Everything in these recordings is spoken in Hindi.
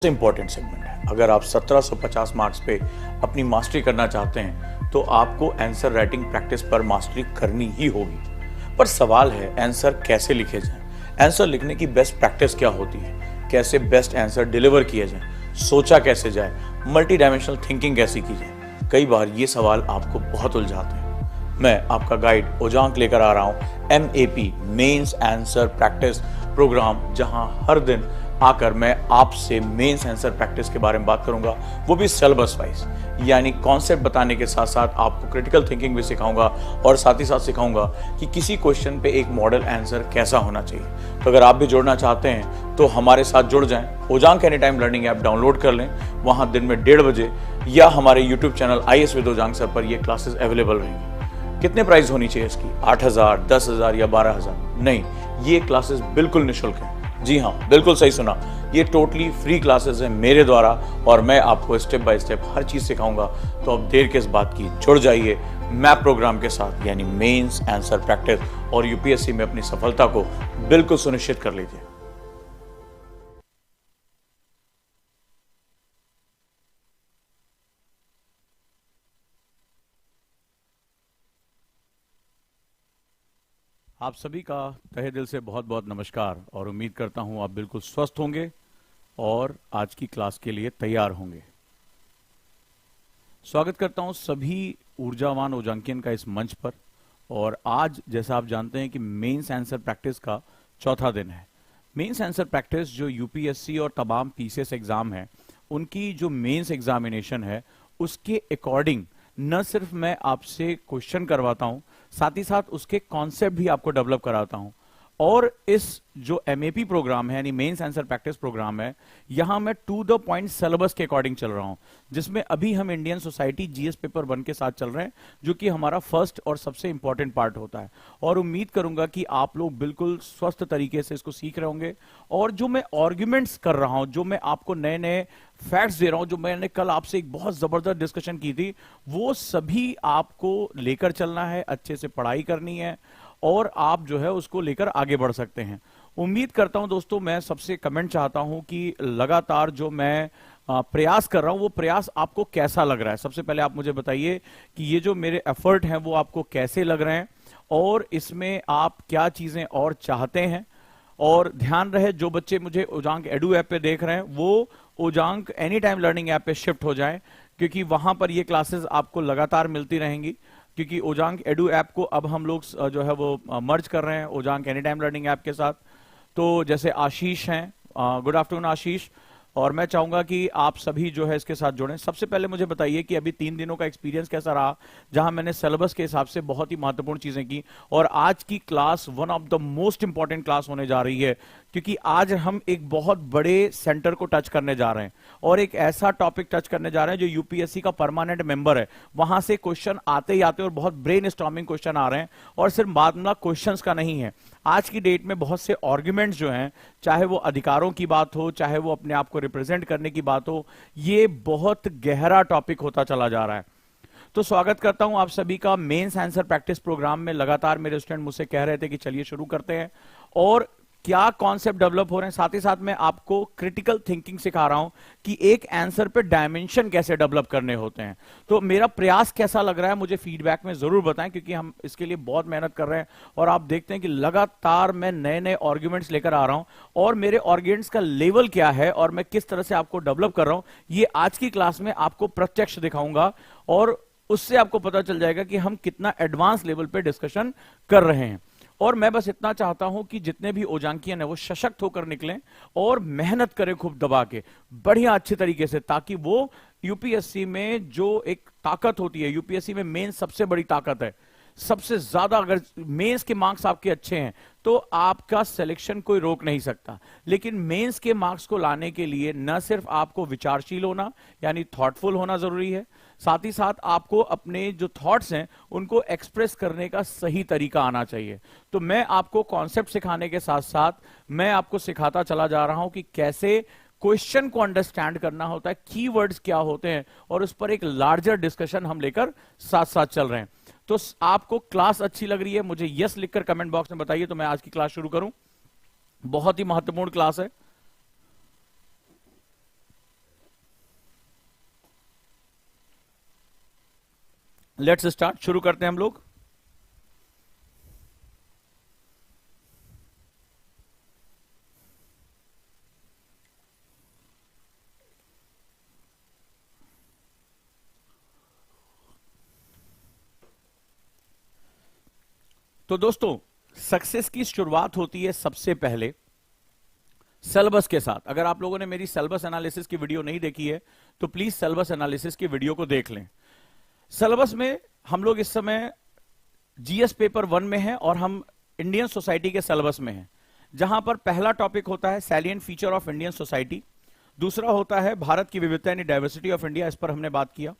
इंपॉर्टेंट सेगमेंट है। अगर आप 1750 मार्क्स पे अपनी मास्टरी करना चाहते हैं तो आपको आंसर राइटिंग प्रैक्टिस पर मास्टरी करनी ही होगी। पर सवाल है आंसर कैसे लिखे जाएं? आंसर लिखने की बेस्ट प्रैक्टिस क्या होती है? कैसे बेस्ट आंसर डिलीवर किए जाएं? सोचा कैसे जाए? मल्टी डायमेंशनल थिंकिंग कैसे की जाए? कई बार ये सवाल आपको बहुत उलझाते हैं। मैं आपका गाइड ओजांक लेकर आ रहा हूँ MEP mains answer practice program, जहां हर दिन आकर मैं आपसे मेंस आंसर प्रैक्टिस के बारे में बात करूंगा, वो भी सिलेबस वाइज, यानी कॉन्सेप्ट बताने के साथ साथ आपको क्रिटिकल थिंकिंग भी सिखाऊंगा और साथ ही साथ सिखाऊंगा कि किसी क्वेश्चन पे एक मॉडल आंसर कैसा होना चाहिए। तो अगर आप भी जुड़ना चाहते हैं तो हमारे साथ जुड़ जाएं। Ojaank any time learning app download कर लें, वहां दिन में 1:30 बजे या हमारे YouTube channel IAS with Ojaank sir पर ये क्लासेस अवेलेबल रहेंगी। कितने प्राइस होनी चाहिए इसकी? 8,000, 10,000 या 12,000? नहीं, ये क्लासेस बिल्कुल निःशुल्क हैं। जी हाँ, बिल्कुल सही सुना, ये टोटली फ्री क्लासेस हैं मेरे द्वारा और मैं आपको स्टेप बाय स्टेप हर चीज सिखाऊंगा। तो अब देर किस बात की, जुड़ जाइए मैप प्रोग्राम के साथ, यानी मेंस आंसर प्रैक्टिस, और UPSC में अपनी सफलता को बिल्कुल सुनिश्चित कर लीजिए। आप सभी का तहे दिल से बहुत बहुत नमस्कार और उम्मीद करता हूं आप बिल्कुल स्वस्थ होंगे और आज की क्लास के लिए तैयार होंगे। स्वागत करता हूं सभी ऊर्जावान ओजांकियन का इस मंच पर। और आज जैसा आप जानते हैं कि मेंस आंसर प्रैक्टिस का चौथा दिन है। मेंस आंसर प्रैक्टिस जो UPSC और तमाम PCS एग्जाम है, उनकी जो मेंस एग्जामिनेशन है उसके अकॉर्डिंग न सिर्फ मैं आपसे क्वेश्चन करवाता हूं, साथ ही साथ उसके कॉन्सेप्ट भी आपको डेवलप कराता हूं। और इस जो MEP प्रोग्राम है यानी मेंस आंसर प्रैक्टिस प्रोग्राम है, यहां मैं टू द पॉइंट सिलेबस के अकॉर्डिंग चल रहा हूं, जिसमें अभी हम इंडियन सोसाइटी GS पेपर 1 के साथ चल रहे हैं, जो कि हमारा फर्स्ट और सबसे इंपॉर्टेंट पार्ट होता है। और उम्मीद करूंगा कि आप लोग बिल्कुल स्वस्थ तरीके से इसको सीख रहे होंगे। और जो मैं आर्ग्यूमेंट्स कर रहा हूं, जो मैं आपको नए नए फैक्ट्स दे रहा हूं, जो मैंने कल आपसे एक बहुत जबरदस्त डिस्कशन की थी, वो सभी आपको लेकर चलना है, अच्छे से पढ़ाई करनी है और आप जो है उसको लेकर आगे बढ़ सकते हैं। उम्मीद करता हूं दोस्तों, मैं सबसे कमेंट चाहता हूं कि लगातार जो मैं प्रयास कर रहा हूं वो प्रयास आपको कैसा लग रहा है। सबसे पहले आप मुझे बताइए कि ये जो मेरे एफर्ट हैं वो आपको कैसे लग रहे हैं और इसमें आप क्या चीजें और चाहते हैं। और ध्यान रहे, जो बच्चे मुझे ओजांक एडू ऐप पे देख रहे हैं वो Ojaank any time learning app पे शिफ्ट हो जाएं, क्योंकि वहां पर ये क्लासेस आपको लगातार मिलती रहेंगी। क्योंकि ओजांक एडू ऐप को अब हम लोग जो है वो मर्ज कर रहे हैं Ojaank any time learning app के साथ। तो जैसे आशीष हैं, गुड आफ्टरनून आशीष, और मैं चाहूंगा कि आप सभी जो है इसके साथ जुड़ें। सबसे पहले मुझे बताइए कि अभी 3 दिनों का एक्सपीरियंस कैसा रहा, जहां मैंने सिलेबस के हिसाब से बहुत ही महत्वपूर्ण चीजें की। और आज की class one of the most important class होने जा रही है, क्योंकि आज हम एक बहुत बड़े सेंटर को टच करने जा रहे हैं और एक ऐसा टॉपिक टच करने जा रहे हैं जो UPSC का परमानेंट मेंबर है। वहां से क्वेश्चन आते ही आते और बहुत ब्रेन स्टॉर्मिंग क्वेश्चन आ रहे हैं, और सिर्फ मामला क्वेश्चंस का नहीं है। आज की डेट में बहुत से आर्ग्यूमेंट्स जो हैं, चाहे वो अधिकारों की बात हो, चाहे वो अपने आप को रिप्रेजेंट करने की बात हो, ये बहुत गहरा टॉपिक होता चला जा रहा है। तो स्वागत करता हूं आप सभी का मेंस आंसर प्रैक्टिस प्रोग्राम में। लगातार मेरे स्टूडेंट मुझसे कह रहे थे कि चलिए शुरू करते हैं, और क्या कॉन्सेप्ट डेवलप हो रहे हैं। साथ ही साथ मैं आपको क्रिटिकल थिंकिंग सिखा रहा हूं कि एक आंसर पे डायमेंशन कैसे डेवलप करने होते हैं। तो मेरा प्रयास कैसा लग रहा है मुझे फीडबैक में जरूर बताएं, क्योंकि हम इसके लिए बहुत मेहनत कर रहे हैं। और आप देखते हैं कि लगातार मैं नए नए आर्ग्यूमेंट्स लेकर आ रहा हूं, और मेरे आर्ग्यूमेंट्स का लेवल क्या है और मैं किस तरह से आपको डेवलप कर रहा हूं, ये आज की क्लास में आपको प्रत्यक्ष दिखाऊंगा। और उससे आपको पता चल जाएगा कि हम कितना एडवांस लेवल पे डिस्कशन कर रहे हैं। और मैं बस इतना चाहता हूं कि जितने भी ओजांकियन है वो सशक्त होकर निकलें और मेहनत करें खूब दबा के, बढ़िया अच्छे तरीके से, ताकि वो UPSC में जो एक ताकत होती है, UPSC में मेन सबसे बड़ी ताकत है। सबसे ज्यादा अगर मेंस के मार्क्स आपके अच्छे हैं तो आपका सिलेक्शन कोई रोक नहीं सकता। लेकिन मेंस के मार्क्स को लाने के लिए न सिर्फ आपको विचारशील होना यानी थॉटफुल होना जरूरी है, साथ ही साथ आपको अपने जो थॉट्स हैं उनको एक्सप्रेस करने का सही तरीका आना चाहिए। तो मैं आपको कॉन्सेप्ट सिखाने के साथ साथ मैं आपको सिखाता चला जा रहा हूं कि कैसे क्वेश्चन को अंडरस्टैंड करना होता है, कीवर्ड्स क्या होते हैं, और उस पर एक लार्जर डिस्कशन हम लेकर साथ साथ चल रहे हैं। तो आपको क्लास अच्छी लग रही है मुझे यस लिखकर कमेंट बॉक्स में बताइए, तो मैं आज की क्लास शुरू करूं। बहुत ही महत्वपूर्ण क्लास है। लेट्स स्टार्ट, शुरू करते हैं हम लोग। तो दोस्तों, सक्सेस की शुरुआत होती है सबसे पहले सिलेबस के साथ। अगर आप लोगों ने मेरी सिलेबस एनालिसिस की वीडियो नहीं देखी है तो प्लीज सिलेबस एनालिसिस की वीडियो को देख लें। सिलेबस में हम लोग इस समय जीएस पेपर 1 में हैं और हम इंडियन सोसाइटी के सिलेबस में हैं, जहां पर पहला टॉपिक होता है salient feature of Indian society, दूसरा होता है भारत की विविधता यानी डाइवर्सिटी ऑफ इंडिया, इस पर हमने बात किया।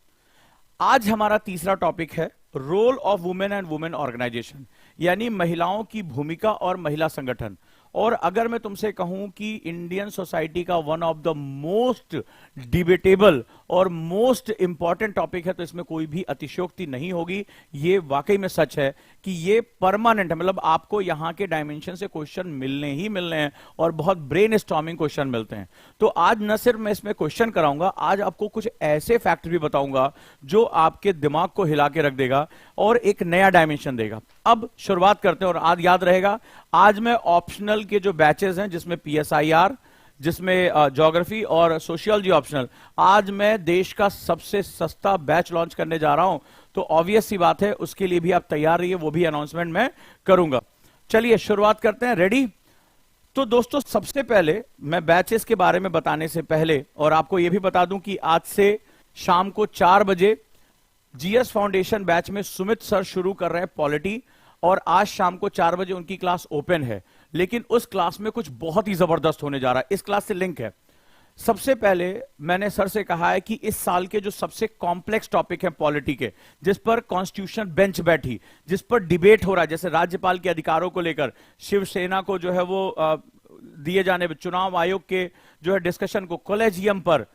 आज हमारा तीसरा टॉपिक है role of women and women organization, यानी महिलाओं की भूमिका और महिला संगठन। और अगर मैं तुमसे कहूं कि इंडियन सोसाइटी का one of the most debatable और मोस्ट इंपॉर्टेंट टॉपिक है तो इसमें कोई भी अतिशयोक्ति नहीं होगी। ये वाकई में सच है कि ये परमानेंट है, मतलब आपको यहां के डायमेंशन से क्वेश्चन मिलने ही मिलने हैं और बहुत ब्रेन स्टॉर्मिंग क्वेश्चन मिलते हैं। तो आज न सिर्फ मैं इसमें क्वेश्चन कराऊंगा, आज आपको कुछ ऐसे फैक्ट भी बताऊंगा जो आपके दिमाग को हिला के रख देगा और एक नया डायमेंशन देगा। अब शुरुआत करते हैं। और आज याद रहेगा, आज मैं ऑप्शनल के जो बैचेस हैं जिसमें पीएसआईआर, जिसमें ज्योग्राफी और सोशियोलॉजी ऑप्शनल, आज मैं देश का सबसे सस्ता बैच लॉन्च करने जा रहा हूं। तो ऑब्वियस सी बात है, उसके लिए भी आप तैयार रहिए, वो भी अनाउंसमेंट मैं करूंगा। चलिए शुरुआत करते हैं। रेडी? तो दोस्तों, सबसे पहले मैं बैचेस के बारे में बताने से पहले और आपको यह भी बता दूं कि आज से शाम को 4 बजे जीएस फाउंडेशन बैच में सुमित सर शुरू कर रहे हैं पॉलिटी, और आज शाम को 4 बजे उनकी क्लास ओपन है। लेकिन उस क्लास में कुछ बहुत ही जबरदस्त होने जा रहा है, इस क्लास से लिंक है। सबसे पहले मैंने सर से कहा है कि इस साल के जो सबसे कॉम्प्लेक्स टॉपिक है पॉलिटी के, जिस पर कॉन्स्टिट्यूशन बेंच बैठी, जिस पर डिबेट हो रहा है, जैसे राज्यपाल के अधिकारों को लेकर शिवसेना को जो है वो दिए जाने, चुनाव आयोग के जो है डिस्कशन को, कॉलेजियम पर,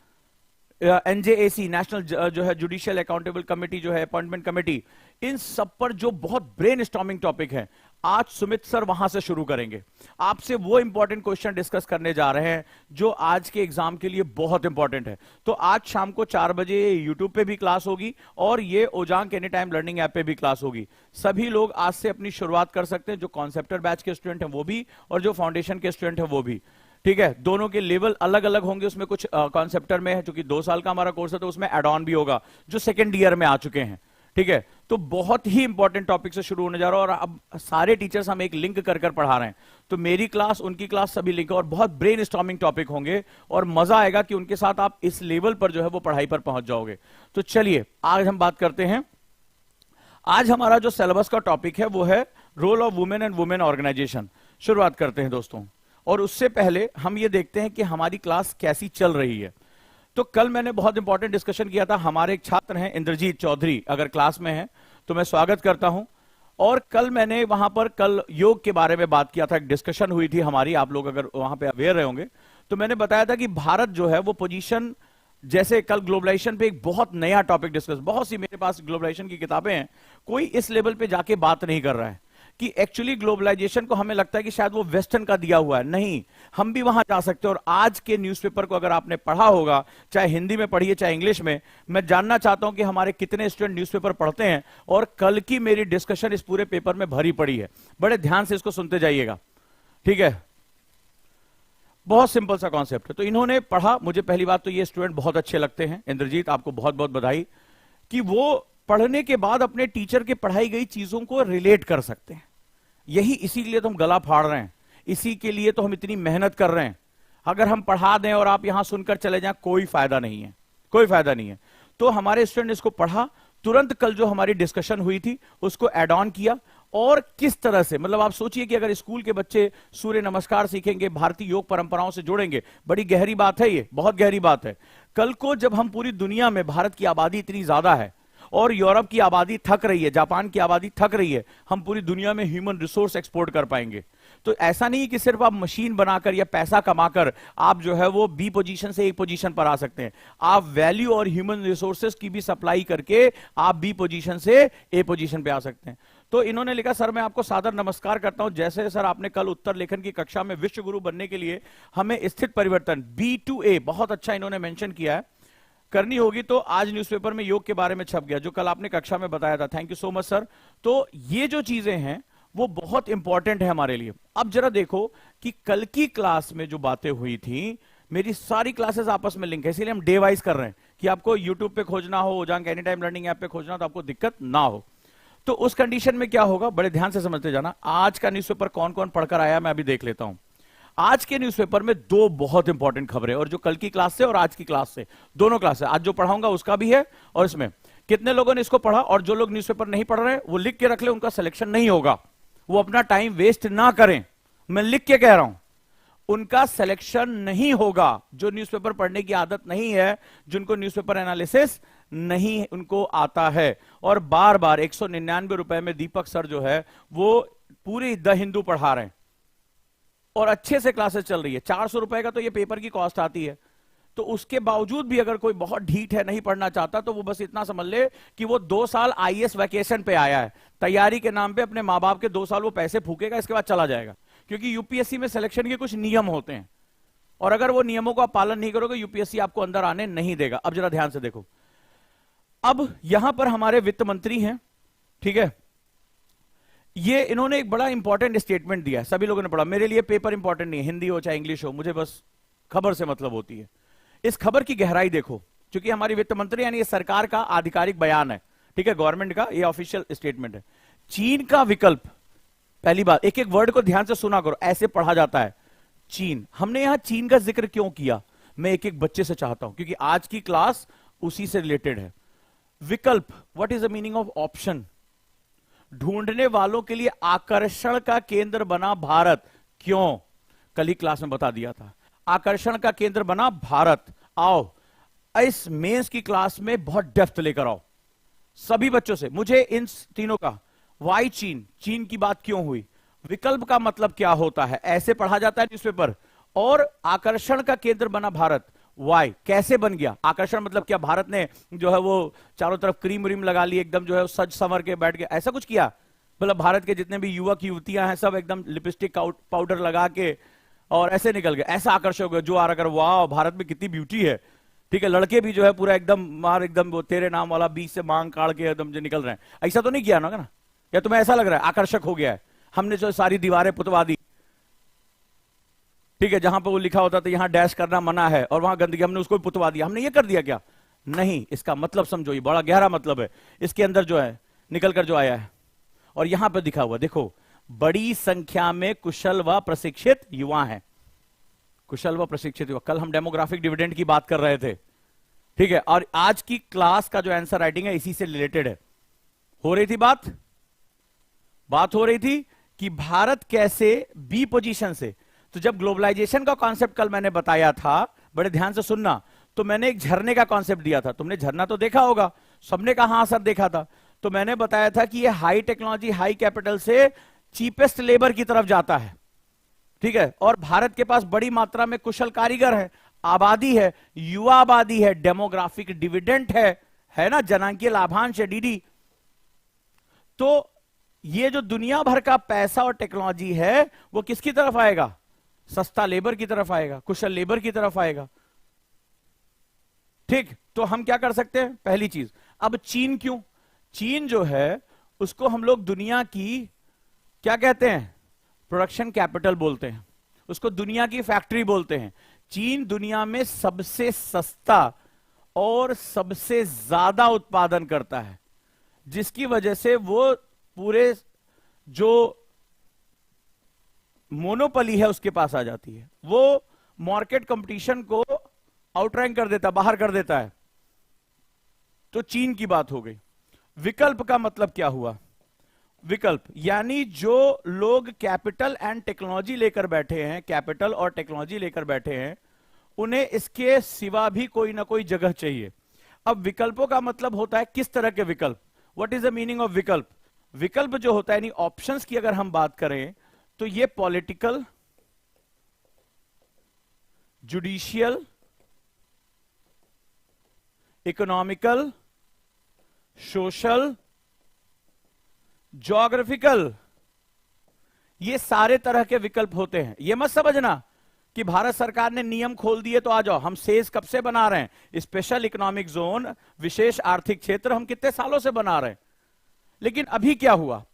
एनजेएसी नेशनल जो है जुडिशियल अकाउंटेबल कमेटी जो है अपॉइंटमेंट कमेटी, इन सब पर जो बहुत ब्रेन स्टॉर्मिंग टॉपिक है, आज सुमित सर वहां से शुरू करेंगे। आपसे वो इंपॉर्टेंट क्वेश्चन डिस्कस करने जा रहे हैं जो आज के एग्जाम के लिए बहुत इंपॉर्टेंट है। तो आज शाम को 4 बजे यूट्यूब पे भी क्लास होगी और ये ओजांग एनी टाइम लर्निंग ऐप पे भी क्लास होगी। सभी लोग आज से अपनी शुरुआत कर सकते हैं, जो कॉन्सेप्टर बैच के स्टूडेंट हैं वो भी और जो फाउंडेशन के स्टूडेंट हैं वो भी। ठीक है, दोनों के लेवल अलग अलग होंगे। उसमें कुछ कॉन्सेप्टर में है, चूंकि 2 साल का हमारा कोर्स है तो उसमें एड ऑन भी होगा जो सेकेंड ईयर में आ चुके हैं। ठीक है, तो बहुत ही इंपॉर्टेंट टॉपिक से शुरू होने जा रहा है और अब सारे टीचर्स हम एक लिंक कर पढ़ा रहे हैं। तो मेरी क्लास, उनकी क्लास, सभी लिंक, और बहुत ब्रेन स्टॉर्मिंग टॉपिक होंगे और मजा आएगा कि उनके साथ आप इस लेवल पर जो है वो पढ़ाई पर पहुंच जाओगे। तो चलिए आज हम बात करते हैं। आज हमारा जो सिलेबस का टॉपिक है वो है role of women and women organization. शुरुआत करते हैं दोस्तों, और उससे पहले हम ये देखते हैं कि हमारी क्लास कैसी चल रही है। तो कल मैंने बहुत इंपॉर्टेंट डिस्कशन किया था, हमारे एक छात्र हैं इंद्रजीत चौधरी, अगर क्लास में हैं तो मैं स्वागत करता हूं। और कल मैंने वहां पर कल योग के बारे में बात किया था, एक डिस्कशन हुई थी हमारी, आप लोग अगर वहां पे अवेयर रहे होंगे तो मैंने बताया था कि भारत जो है वो पोजीशन, जैसे कल ग्लोबलाइजेशन पे एक बहुत नया टॉपिक डिस्कस, बहुत सी मेरे पास ग्लोबलाइजेशन की किताबें हैं, कोई इस लेवल पे जाके बात नहीं कर रहा है कि एक्चुअली ग्लोबलाइजेशन को हमें लगता है कि शायद वो वेस्टर्न का दिया हुआ है। नहीं, हम भी वहां जा सकते हैं। और आज के न्यूज़पेपर को अगर आपने पढ़ा होगा, चाहे हिंदी में पढ़िए चाहे इंग्लिश में, मैं जानना चाहता हूं कि हमारे कितने स्टूडेंट न्यूज़पेपर पढ़ते हैं। और कल की मेरी डिस्कशन इस पूरे पेपर में भरी पड़ी है, बड़े ध्यान से इसको सुनते जाइएगा। ठीक है, बहुत सिंपल सा कॉन्सेप्ट है। तो इन्होंने पढ़ा, मुझे पहली बात तो ये स्टूडेंट बहुत अच्छे लगते हैं। इंद्रजीत, आपको बहुत बहुत बधाई कि वो पढ़ने के बाद अपने टीचर के पढ़ाई गई चीजों को रिलेट कर सकते हैं। यही इसीलिए तो हम गला फाड़ रहे हैं, इसी के लिए तो हम इतनी मेहनत कर रहे हैं। अगर हम पढ़ा दें और आप यहां सुनकर चले जाएं, कोई फायदा नहीं है, कोई फायदा नहीं है। तो हमारे स्टूडेंट इसको पढ़ा, तुरंत कल जो हमारी डिस्कशन हुई थी उसको एड ऑन किया। और किस तरह से, मतलब आप सोचिए कि अगर स्कूल के बच्चे सूर्य नमस्कार सीखेंगे, भारतीय योग परंपराओं से जुड़ेंगे, बड़ी गहरी बात है, ये बहुत गहरी बात है। कल को जब हम पूरी दुनिया में, भारत की आबादी इतनी ज्यादा है और यूरोप की आबादी थक रही है, जापान की आबादी थक रही है, हम पूरी दुनिया में ह्यूमन रिसोर्स एक्सपोर्ट कर पाएंगे। तो ऐसा नहीं कि सिर्फ आप मशीन बनाकर या पैसा कमाकर आप जो है वो बी पोजीशन से ए पोजीशन पर आ सकते हैं। आप वैल्यू और ह्यूमन रिसोर्सेज की भी सप्लाई करके आप बी पोजीशन से ए पोजीशन पे आ सकते हैं। तो इन्होंने लिखा, सर मैं आपको सादर नमस्कार करता हूं। जैसे सर आपने कल उत्तर लेखन की कक्षा में विश्व गुरु बनने के लिए हमें स्थित परिवर्तन B to A, बहुत अच्छा इन्होंने मेंशन किया है। करनी होगी तो आज न्यूज़पेपर में योग के बारे में छप गया, जो कल आपने कक्षा में बताया था। Thank you so much sir. तो ये जो चीजें हैं वो बहुत इंपॉर्टेंट है हमारे लिए। अब जरा देखो कि कल की क्लास में जो बातें हुई थी, मेरी सारी क्लासेस आपस में लिंक है, इसीलिए हम डे वाइज कर रहे हैं कि आपको यूट्यूब पे खोजना हो, उजांक एनी टाइम लर्निंग ऐप पे खोजना हो, तो आपको दिक्कत ना हो। तो उस कंडीशन में क्या होगा, बड़े ध्यान से समझते जाना। आज का न्यूज़पेपर कौन कौन पढ़कर आया मैं अभी देख लेता हूं। आज के न्यूज़पेपर में दो बहुत इंपॉर्टेंट खबरें, और जो कल की क्लास से और आज की क्लास से, दोनों क्लास से आज जो पढ़ाऊंगा उसका भी है, और इसमें कितने लोगों ने इसको पढ़ा, और जो लोग न्यूज़पेपर नहीं पढ़ रहे वो लिख के रख ले, उनका सिलेक्शन नहीं होगा। वो अपना टाइम वेस्ट ना करें, मैं लिख के कह रहा हूं, उनका सिलेक्शन नहीं होगा। जो न्यूज़पेपर पढ़ने की आदत नहीं है, जिनको न्यूज़पेपर एनालिसिस नहीं उनको आता है, और बार बार 199 रुपए में दीपक सर जो है वो पूरी द हिंदू पढ़ा रहे हैं और अच्छे से क्लासेस चल रही है। 400 रुपए का तो ये पेपर की कॉस्ट आती है। तो उसके बावजूद भी अगर कोई बहुत ढीठ है, नहीं पढ़ना चाहता, तो वो बस इतना समझ ले कि वो 2 साल आईएएस वैकेशन पे आया है, तैयारी के नाम पे अपने माँ बाप के 2 साल वो पैसे फूकेगा, इसके बाद चला जाएगा। क्योंकि यूपीएससी में सिलेक्शन के कुछ नियम होते हैं, और अगर वो नियमों का आप पालन नहीं करोगे, यूपीएससी आपको अंदर आने नहीं देगा। अब जरा ध्यान से देखो, अब यहां पर हमारे वित्त मंत्री हैं, ठीक है, ये इन्होंने एक बड़ा इंपॉर्टेंट स्टेटमेंट दिया है, सभी लोगों ने पढ़ा। मेरे लिए पेपर इंपॉर्टेंट नहीं है, हिंदी हो चाहे इंग्लिश हो, मुझे बस खबर से मतलब होती है। इस खबर की गहराई देखो, क्योंकि हमारी वित्त मंत्री यानी ये सरकार का आधिकारिक बयान है, ठीक है, गवर्नमेंट का ये ऑफिशियल स्टेटमेंट है। चीन का विकल्प, पहली बात, एक एक वर्ड को ध्यान से सुना करो, ऐसे पढ़ा जाता है चीन। हमने यहां चीन का जिक्र क्यों किया, मैं एक एक बच्चे से चाहता हूं, क्योंकि आज की क्लास उसी से रिलेटेड है। विकल्प, what is the meaning of option? ढूंढने वालों के लिए आकर्षण का केंद्र बना भारत। क्यों? कल ही क्लास में बता दिया था, आकर्षण का केंद्र बना भारत। आओ इस मेंस की क्लास में बहुत डेप्थ लेकर आओ सभी बच्चों से, मुझे इन तीनों का, वाई चीन, चीन की बात क्यों हुई, विकल्प का मतलब क्या होता है, ऐसे पढ़ा जाता है न्यूज़पेपर, और आकर्षण का केंद्र बना भारत, वाई, कैसे बन गया आकर्षण, मतलब क्या भारत ने जो है वो चारों तरफ क्रीम व्रीम लगा ली, एकदम जो है सज संवर के बैठ गए, ऐसा कुछ किया? मतलब भारत के जितने भी युवक युवतियां हैं सब एकदम लिपस्टिक पाउडर लगा के और ऐसे निकल गए, ऐसा आकर्षक हो गया जो आ रहा कर, वाह भारत में कितनी ब्यूटी है, ठीक है। लड़के भी जो है पूरा एकदम मार, एकदम वो तेरे नाम वाला बीच से मांग काट के एकदम जो निकल रहे हैं, ऐसा तो नहीं किया ना? या तुम्हें ऐसा लग रहा है आकर्षक हो गया है? हमने जो सारी दीवारें पुतवा दी, ठीक है, जहां पर वो लिखा होता था यहां डैश करना मना है, और वहां गंदगी, हमने उसको पुतवा दिया, हमने ये कर दिया क्या? नहीं, इसका मतलब समझो, ये बड़ा गहरा मतलब है इसके अंदर जो है निकल कर जो आया है। और यहां पर दिखा हुआ देखो, बड़ी संख्या में कुशल व प्रशिक्षित युवा हैं, कुशल व प्रशिक्षित युवा। कल हम डेमोग्राफिक डिविडेंड की बात कर रहे थे, ठीक है, और आज की क्लास का जो आंसर राइटिंग है इसी से रिलेटेड है। हो रही थी बात हो रही थी कि भारत कैसे बी पोजीशन से, तो जब ग्लोबलाइजेशन का कॉन्सेप्ट कल मैंने बताया था, बड़े ध्यान से सुनना, तो मैंने एक झरने का कॉन्सेप्ट दिया था, तुमने झरना तो देखा होगा, सबने कहा हाँ सर देखा था। तो मैंने बताया था कि ये हाई टेक्नोलॉजी हाई कैपिटल से चीपेस्ट लेबर की तरफ जाता है, ठीक है, और भारत के पास बड़ी मात्रा में कुशल कारीगर है, आबादी है, युवा आबादी है, डेमोग्राफिक डिविडेंड है ना, जनांकीय लाभांश है, डीडी। तो ये जो दुनिया भर का पैसा और टेक्नोलॉजी है वो किसकी तरफ आएगा? सस्ता लेबर की तरफ आएगा, कुशल लेबर की तरफ आएगा, ठीक। तो हम क्या कर सकते हैं? पहली चीज, अब चीन क्यों? चीन जो है उसको हम लोग दुनिया की क्या कहते हैं? प्रोडक्शन कैपिटल बोलते हैं, उसको दुनिया की फैक्ट्री बोलते हैं। चीन दुनिया में सबसे सस्ता और सबसे ज्यादा उत्पादन करता है, जिसकी वजह से वो पूरे जो मोनोपोली है उसके पास आ जाती है, वो मार्केट कंपटीशन को आउटरैंक कर देता, बाहर कर देता है। तो चीन की बात हो गई। विकल्प का मतलब क्या हुआ? विकल्प यानी जो लोग कैपिटल एंड टेक्नोलॉजी लेकर बैठे हैं, कैपिटल और टेक्नोलॉजी लेकर बैठे हैं, उन्हें इसके सिवा भी कोई ना कोई जगह चाहिए। अब विकल्पों का मतलब होता है किस तरह के विकल्प? What is the meaning of विकल्प? विकल्प जो होता है यानी ऑप्शंस की अगर हम बात करें तो ये political, judicial, economical, social, geographical, ये सारे तरह के विकल्प होते हैं। ये मत समझना कि भारत सरकार ने नियम खोल दिए तो आ जाओ। हम सेज कब से बना रहे हैं, स्पेशल इकोनॉमिक जोन, विशेष आर्थिक क्षेत्र, हम कितने सालों से बना रहे हैं। लेकिन अभी क्या हुआ,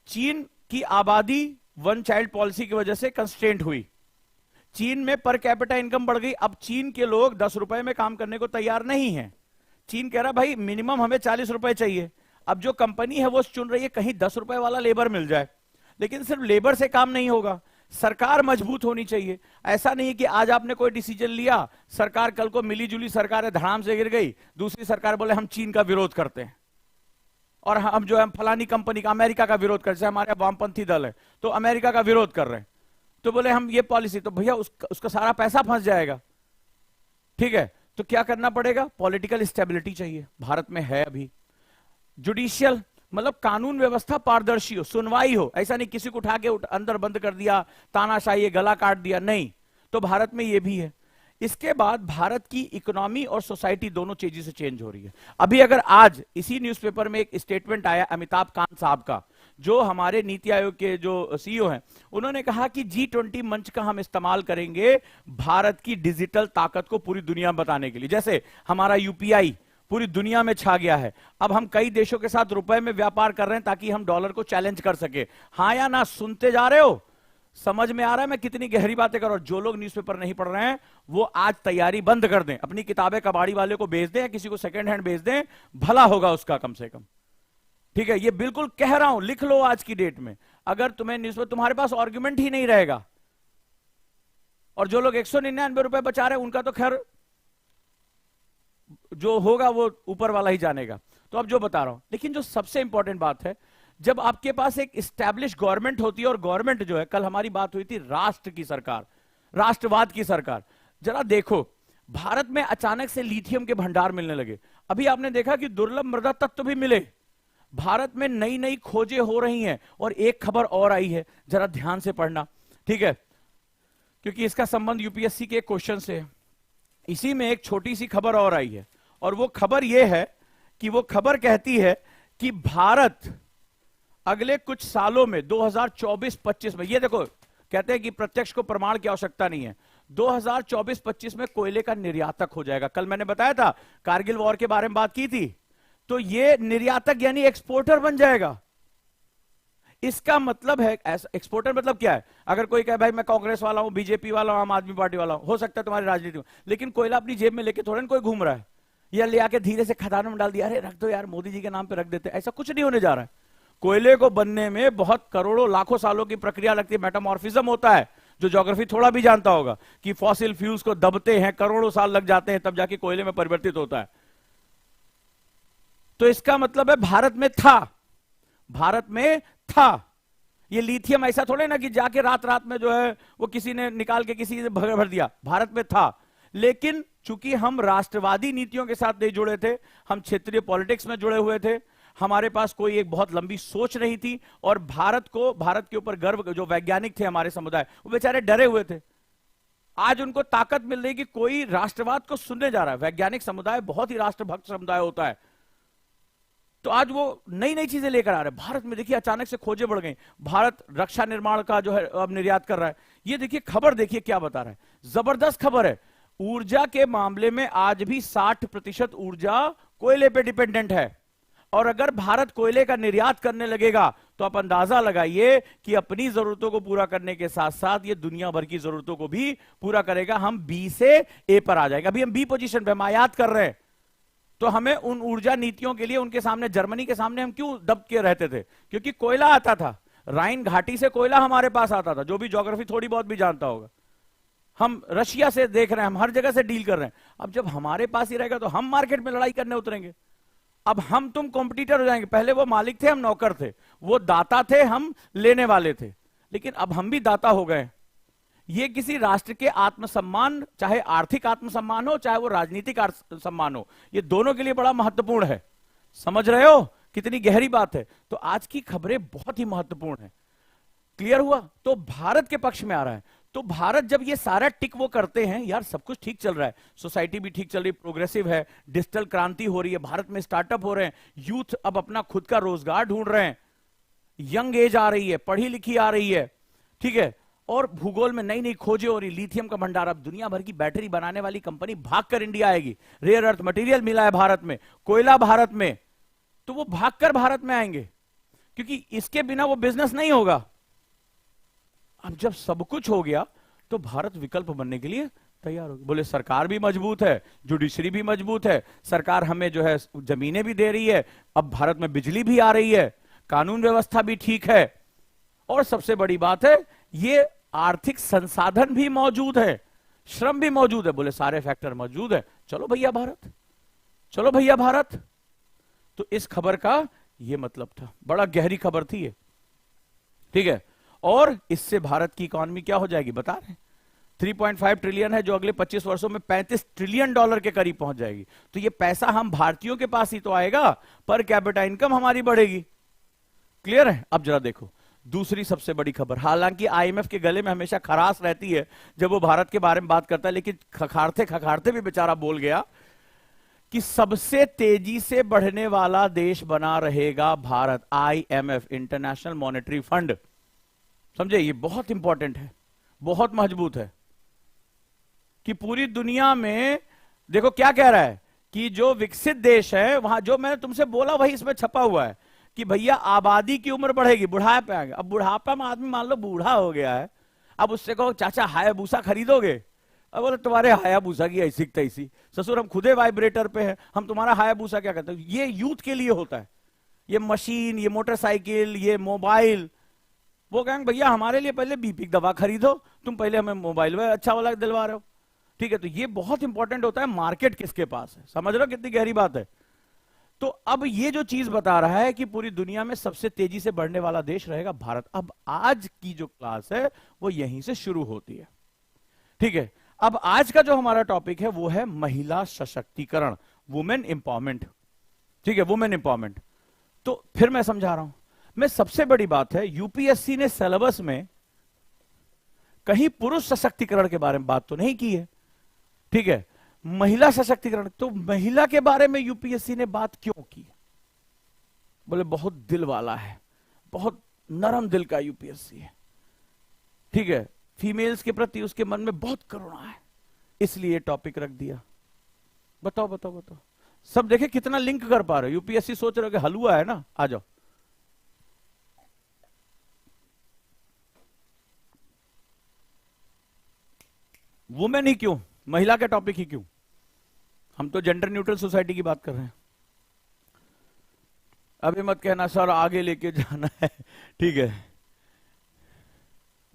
चीन की आबादी वन चाइल्ड पॉलिसी की वजह से कंस्ट्रेंट हुई, चीन में पर कैपिटा इनकम बढ़ गई। अब चीन के लोग 10 रुपए में काम करने को तैयार नहीं है। चीन कह रहा भाई मिनिमम हमें 40 रुपए चाहिए। अब जो कंपनी है वो चुन रही है कहीं 10 रुपए वाला लेबर मिल जाए। लेकिन सिर्फ लेबर से काम नहीं होगा, सरकार मजबूत होनी चाहिए। ऐसा नहीं कि आज आपने कोई डिसीजन लिया, सरकार कल को मिली जुली सरकार धड़ाम से गिर गई, दूसरी सरकार बोले हम चीन का विरोध करते हैं और हम जो है फलानी कंपनी का, अमेरिका का विरोध करते हैं, हमारे वामपंथी दल है तो अमेरिका का विरोध कर रहे हैं, तो बोले हम ये पॉलिसी, तो भैया उसका सारा पैसा फंस जाएगा। ठीक है, तो क्या करना पड़ेगा, पॉलिटिकल स्टेबिलिटी चाहिए, भारत में है अभी। जुडिशियल मतलब कानून व्यवस्था पारदर्शी हो, सुनवाई हो, ऐसा नहीं किसी को उठा के अंदर बंद कर दिया, तानाशाही, गला काट दिया, नहीं। तो भारत में ये भी है। इसके बाद भारत की इकोनॉमी और सोसाइटी दोनों तेजी से चेंज हो रही है। अभी अगर आज इसी न्यूज़पेपर में एक स्टेटमेंट आया अमिताभ कांत साहब का, जो हमारे नीति आयोग के जो सीईओ हैं, उन्होंने कहा कि G20 मंच का हम इस्तेमाल करेंगे भारत की डिजिटल ताकत को पूरी दुनिया में बताने के लिए। जैसे हमारा यूपीआई पूरी दुनिया में छा गया है, अब हम कई देशों के साथ रुपए में व्यापार कर रहे हैं ताकि हम डॉलर को चैलेंज कर सके। हाँ या ना, सुनते जा रहे हो, समझ में आ रहा है मैं कितनी गहरी बातें कर रहा हूं। जो लोग न्यूज़पेपर नहीं पढ़ रहे हैं वो आज तैयारी बंद कर दें, अपनी किताबें कबाड़ी वाले को बेच दें या किसी को सेकंड हैंड बेच दें, भला होगा उसका कम से कम। ठीक है, ये बिल्कुल कह रहा हूं, लिख लो आज की डेट में। अगर तुम्हें न्यूज़ में तुम्हारे पास आर्गुमेंट ही नहीं रहेगा, और जो लोग 199 रुपए बचा रहे हैं उनका तो खैर जो होगा वो ऊपर वाला ही जानेगा। तो अब जो बता रहा हूं, लेकिन जो सबसे इंपॉर्टेंट बात है, जब आपके पास एक स्टैब्लिश गवर्नमेंट होती है, और गवर्नमेंट जो है, कल हमारी बात हुई थी राष्ट्र की सरकार, राष्ट्रवाद की सरकार। जरा देखो, भारत में अचानक से लिथियम के भंडार मिलने लगे। अभी आपने देखा कि दुर्लभ मृदा तत्व भी मिले। भारत में नई नई खोजें हो रही हैं। और एक खबर और आई है, जरा ध्यान से पढ़ना, ठीक है, क्योंकि इसका संबंध यूपीएससी के क्वेश्चन से है। इसी में एक छोटी सी खबर और आई है, और वो खबर ये है कि वो खबर कहती है कि भारत अगले कुछ सालों में 2024-25 में, ये देखो कहते हैं कि प्रत्यक्ष को प्रमाण की आवश्यकता नहीं है, 2024-25 में कोयले का निर्यातक हो जाएगा। कल मैंने बताया था, कारगिल वॉर के बारे में बात की थी, तो ये निर्यातक यानी एक्सपोर्टर बन जाएगा। इसका मतलब है, एक्सपोर्टर मतलब क्या है, अगर कोई कहे भाई मैं कांग्रेस वाला हूं, बीजेपी वाला हूं, आम आदमी पार्टी वाला हूं, हो सकता है तुम्हारी राजनीति में, लेकिन कोयला अपनी जेब में लेके थोड़ा ना कोई घूम रहा है, या ले आके धीरे से खदानों में डाल दिया, अरे रख दो यार मोदी जी के नाम पे रख देते, ऐसा कुछ नहीं होने जा रहा है। कोयले को बनने में बहुत करोड़ों लाखों सालों की प्रक्रिया लगती है, मेटामॉर्फिज्म होता है, जो ज्योग्राफी थोड़ा भी जानता होगा कि फॉसिल फ्यूल्स को दबते हैं, करोड़ों साल लग जाते हैं, तब जाके कोयले में परिवर्तित होता है। तो इसका मतलब है भारत में था, भारत में था। ये लिथियम ऐसा थोड़े ना कि जाके रात रात में जो है वो किसी ने निकाल के किसी ने भर दिया, भारत में था। लेकिन चूंकि हम राष्ट्रवादी नीतियों के साथ नहीं जुड़े थे, हम क्षेत्रीय पॉलिटिक्स में जुड़े हुए थे, हमारे पास कोई एक बहुत लंबी सोच नहीं थी, और भारत के ऊपर गर्व, जो वैज्ञानिक थे हमारे समुदाय, वो बेचारे डरे हुए थे। आज उनको ताकत मिल रही कि कोई राष्ट्रवाद को सुनने जा रहा है। वैज्ञानिक समुदाय बहुत ही राष्ट्रभक्त समुदाय होता है, तो आज वो नई नई चीजें लेकर आ रहे हैं। भारत में देखिए अचानक से खोजें बढ़ गई, भारत रक्षा निर्माण का जो है अब निर्यात कर रहा है। ये देखिए खबर, देखिए क्या बता रहा है, जबरदस्त खबर है। ऊर्जा के मामले में आज भी 60% ऊर्जा कोयले पे डिपेंडेंट है, और अगर भारत कोयले का निर्यात करने लगेगा तो आप अंदाजा लगाइए कि अपनी जरूरतों को पूरा करने के साथ साथ ये दुनिया भर की जरूरतों को भी पूरा करेगा। हम बी से ए पर आ जाएगा। अभी हम बी पोजीशन पे हम आयात कर रहे हैं, तो हमें उन ऊर्जा नीतियों के लिए उनके सामने, जर्मनी के सामने हम क्यों दब के रहते थे, क्योंकि कोयला आता था, राइन घाटी से कोयला हमारे पास आता था। जो भी ज्योग्राफी थोड़ी बहुत भी जानता होगा, हम रशिया से देख रहे हैं, हम हर जगह से डील कर रहे हैं। अब जब हमारे पास ही रहेगा तो हम मार्केट में लड़ाई करने उतरेंगे। अब हम तुम कॉम्पिटिटर हो जाएंगे। पहले वो मालिक थे, हम नौकर थे, वो दाता थे, हम लेने वाले थे, लेकिन अब हम भी दाता हो गए। ये किसी राष्ट्र के आत्मसम्मान, चाहे आर्थिक आत्मसम्मान हो, चाहे वो राजनीतिक सम्मान हो, ये दोनों के लिए बड़ा महत्वपूर्ण है। समझ रहे हो कितनी गहरी बात है। तो आज की खबरें बहुत ही महत्वपूर्ण है। क्लियर हुआ? तो भारत के पक्ष में आ रहा है। तो भारत जब ये सारा टिक वो करते हैं, यार सब कुछ ठीक चल रहा है, सोसाइटी भी ठीक चल रही, प्रोग्रेसिव है, डिजिटल क्रांति हो रही है, भारत में स्टार्टअप हो रहे हैं, यूथ अब अपना खुद का रोजगार ढूंढ रहे हैं, यंग एज आ रही है, पढ़ी लिखी आ रही है, ठीक है, और भूगोल में नई नई खोजें हो रही, लिथियम का भंडार, अब दुनिया भर की बैटरी बनाने वाली कंपनी भागकर इंडिया आएगी। रेयर अर्थ मटेरियल मिला है भारत में, कोयला भारत में, तो वो भागकर भारत में आएंगे, क्योंकि इसके बिना वो बिजनेस नहीं होगा। अब जब सब कुछ हो गया तो भारत विकल्प बनने के लिए तैयार होगी। बोले सरकार भी मजबूत है, जुडिशरी भी मजबूत है, सरकार हमें जो है जमीनें भी दे रही है, अब भारत में बिजली भी आ रही है, कानून व्यवस्था भी ठीक है, और सबसे बड़ी बात है ये आर्थिक संसाधन भी मौजूद है, श्रम भी मौजूद है। बोले सारे फैक्टर मौजूद है, चलो भैया भारत, चलो भैया भारत। तो इस खबर का ये मतलब था, बड़ा गहरी खबर थी ये, ठीक है। और इससे भारत की इकोनॉमी क्या हो जाएगी बता रहे हैं, 3.5 ट्रिलियन है, जो अगले 25 वर्षों में 35 ट्रिलियन डॉलर के करीब पहुंच जाएगी। तो ये पैसा हम भारतीयों के पास ही तो आएगा, पर कैपिटा इनकम हमारी बढ़ेगी। क्लियर है? अब जरा देखो दूसरी सबसे बड़ी खबर, हालांकि आईएमएफ के गले में हमेशा खराश रहती है जब वो भारत के बारे में बात करता है, लेकिन खखारते खखारते भी बेचारा बोल गया कि सबसे तेजी से बढ़ने वाला देश बना रहेगा Bharat. IMF, international monetary fund, समझे, ये बहुत इंपॉर्टेंट है, बहुत मजबूत है, कि पूरी दुनिया में देखो क्या कह रहा है कि जो विकसित देश है वहां, जो मैंने तुमसे बोला वही इसमें छपा हुआ है कि भैया आबादी की उम्र बढ़ेगी, बुढ़ापे आएंगे। अब बुढ़ापा में आदमी मान लो बूढ़ा हो गया है, अब उससे कहो चाचा हायाबूसा खरीदोगे, अब बोले तुम्हारे हायाबूसा की ऐसी तैसी, ससुर हम खुदे वाइब्रेटर पे हैं, हम तुम्हारा हायाबूसा क्या करते हैं। ये यूथ के लिए होता है, ये मशीन, ये मोटरसाइकिल, ये मोबाइल, वो कहेंगे भैया हमारे लिए पहले बीपी की दवा खरीदो, तुम पहले हमें मोबाइल में अच्छा वाला दिलवा रहे हो, ठीक है। तो ये बहुत इंपॉर्टेंट होता है, मार्केट किसके पास है, समझ रहे हो कितनी गहरी बात है। तो अब ये जो चीज बता रहा है कि पूरी दुनिया में सबसे तेजी से बढ़ने वाला देश रहेगा भारत। अब आज की जो क्लास है वो यहीं से शुरू होती है, ठीक है। अब आज का जो हमारा टॉपिक है वो है महिला सशक्तिकरण, वुमेन एम्पावरमेंट, ठीक है, वुमेन एम्पावरमेंट। तो फिर मैं समझा रहा हूं, मैं सबसे बड़ी बात है यूपीएससी ने सिलेबस में कहीं पुरुष सशक्तिकरण के बारे में बात तो नहीं की है, ठीक है, महिला सशक्तिकरण। तो महिला के बारे में यूपीएससी ने बात क्यों की? बोले बहुत दिल वाला है, बहुत नरम दिल का यूपीएससी है, ठीक है, फीमेल्स के प्रति उसके मन में बहुत करुणा है, इसलिए टॉपिक रख दिया। बताओ बताओ बताओ, सब देखे कितना लिंक कर पा रहे हो। यूपीएससी सोच रहे हो कि हलवा है ना, आ जाओ। वुमेन ही क्यों, महिला का टॉपिक ही क्यों? हम तो जेंडर न्यूट्रल सोसाइटी की बात कर रहे हैं। अभी मत कहना सर आगे लेके जाना है, ठीक है,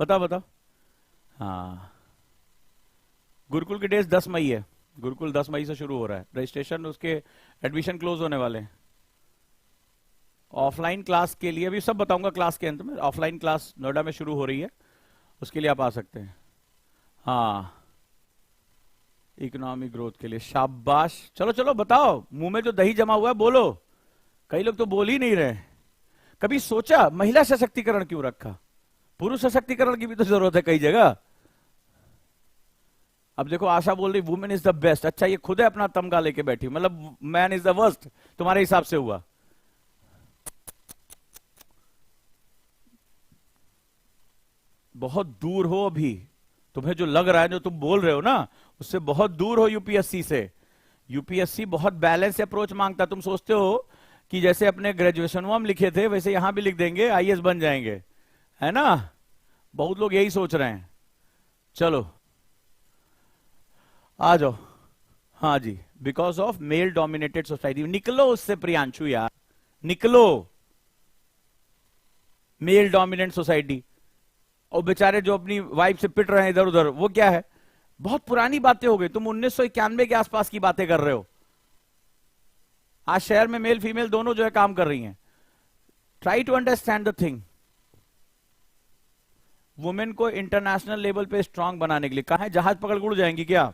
बताओ बताओ। हाँ, गुरुकुल की डेट 10 मई है, गुरुकुल 10 मई से शुरू हो रहा है रजिस्ट्रेशन, उसके एडमिशन क्लोज होने वाले हैं। ऑफलाइन क्लास के लिए अभी सब बताऊंगा क्लास के अंत में, ऑफलाइन क्लास नोएडा में शुरू हो रही है, उसके लिए आप आ सकते हैं। हाँ, इकोनॉमिक ग्रोथ के लिए, शाबाश, चलो चलो बताओ, मुंह में जो दही जमा हुआ है बोलो। कई लोग तो बोल ही नहीं रहे। कभी सोचा महिला सशक्तिकरण क्यों रखा? पुरुष सशक्तिकरण की भी तो जरूरत है कई जगह। अब देखो आशा बोल रही वुमेन इज द बेस्ट, अच्छा ये खुद है अपना तमगा लेके बैठी, मतलब मैन इज द वर्स्ट तुम्हारे हिसाब से हुआ। बहुत दूर हो अभी, तुम्हें जो लग रहा है, जो तुम बोल रहे हो ना, उससे बहुत दूर हो यूपीएससी से। यूपीएससी बहुत बैलेंस अप्रोच मांगता। तुम सोचते हो कि जैसे अपने ग्रेजुएशन में हम लिखे थे वैसे यहां भी लिख देंगे आईएएस बन जाएंगे, है ना? बहुत लोग यही सोच रहे हैं। चलो आ जाओ। हाँ जी, because of male dominated society, निकलो उससे प्रियांशु यार, निकलो। मेल डोमिनेंट सोसाइटी, और बेचारे जो अपनी वाइफ से पिट रहे हैं इधर उधर, वो क्या है? बहुत पुरानी बातें हो गई। तुम 1991 के आसपास की बातें कर रहे हो। आज शहर में मेल फीमेल दोनों जो है काम कर रही हैं। Try to understand the thing. Women को इंटरनेशनल लेवल पे स्ट्रांग बनाने के लिए कहा है, जहाज पकड़ उड़ जाएंगी क्या?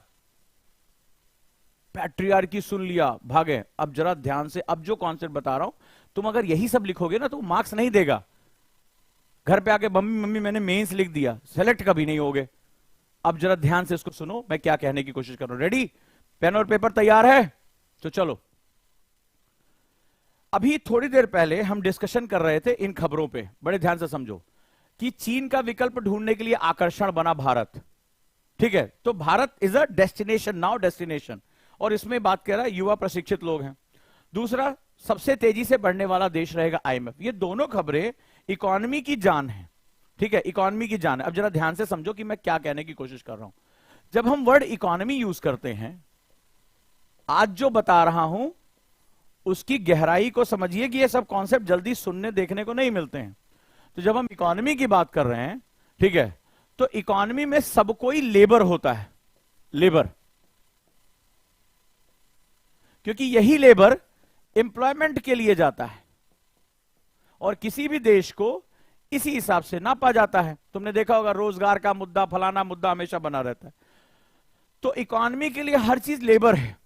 पैट्रियार्की सुन लिया, भागे। अब जरा ध्यान से, अब जो कॉन्सेप्ट बता रहा हूं, तुम अगर यही सब लिखोगे ना तो मार्क्स नहीं देगा। घर पे आके मम्मी मम्मी मैंने मेंस लिख दिया, सेलेक्ट कभी नहीं होगे। अब जरा ध्यान से इसको सुनो, मैं क्या कहने की कोशिश कर रहा हूं। रेडी? पेन और पेपर तैयार है? तो चलो। अभी थोड़ी देर पहले हम डिस्कशन कर रहे थे इन खबरों पे, बड़े ध्यान से समझो। कि चीन का विकल्प ढूंढने के लिए आकर्षण बना भारत। ठीक है, तो Bharat is a destination, now destination, और इसमें बात कर रहा है युवा प्रशिक्षित लोग हैं। दूसरा, सबसे तेजी से बढ़ने वाला देश रहेगा आईएमएफ। ये दोनों खबरें इकोनॉमी की जान है। ठीक है, इकोनॉमी की जान है। अब जरा ध्यान से समझो कि मैं क्या कहने की कोशिश कर रहा हूं। जब हम वर्ड इकोनॉमी यूज करते हैं, आज जो बता रहा हूं उसकी गहराई को समझिए कि ये सब कॉन्सेप्ट जल्दी सुनने देखने को नहीं मिलते हैं। तो जब हम इकोनॉमी की बात कर रहे हैं, ठीक है, तो इकोनॉमी में सब कोई लेबर होता है, लेबर, क्योंकि यही लेबर एम्प्लॉयमेंट के लिए जाता है और किसी भी देश को इसी हिसाब से नापा जाता है। तुमने देखा होगा रोजगार का मुद्दा, फलाना मुद्दा हमेशा बना रहता है। तो इकोनॉमी के लिए हर चीज लेबर है।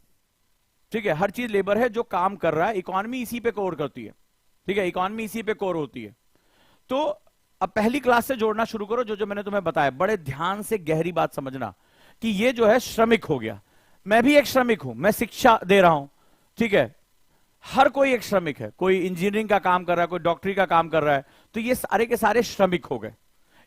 ठीक है, हर चीज लेबर है जो काम कर रहा है, इकोनॉमी इसी पे कोर करती है। ठीक है, इकोनॉमी इसी पे कोर होती है। तो अब पहली क्लास से जोड़ना शुरू करो, जो जो मैंने तुम्हें बताया, बड़े ध्यान से गहरी बात समझना कि ये जो है श्रमिक हो गया। मैं भी एक श्रमिक हूं, मैं शिक्षा दे रहा हूं। ठीक है, हर कोई एक श्रमिक है, कोई इंजीनियरिंग का काम कर रहा है, कोई डॉक्टरी का काम कर रहा है, तो ये सारे के सारे श्रमिक हो गए।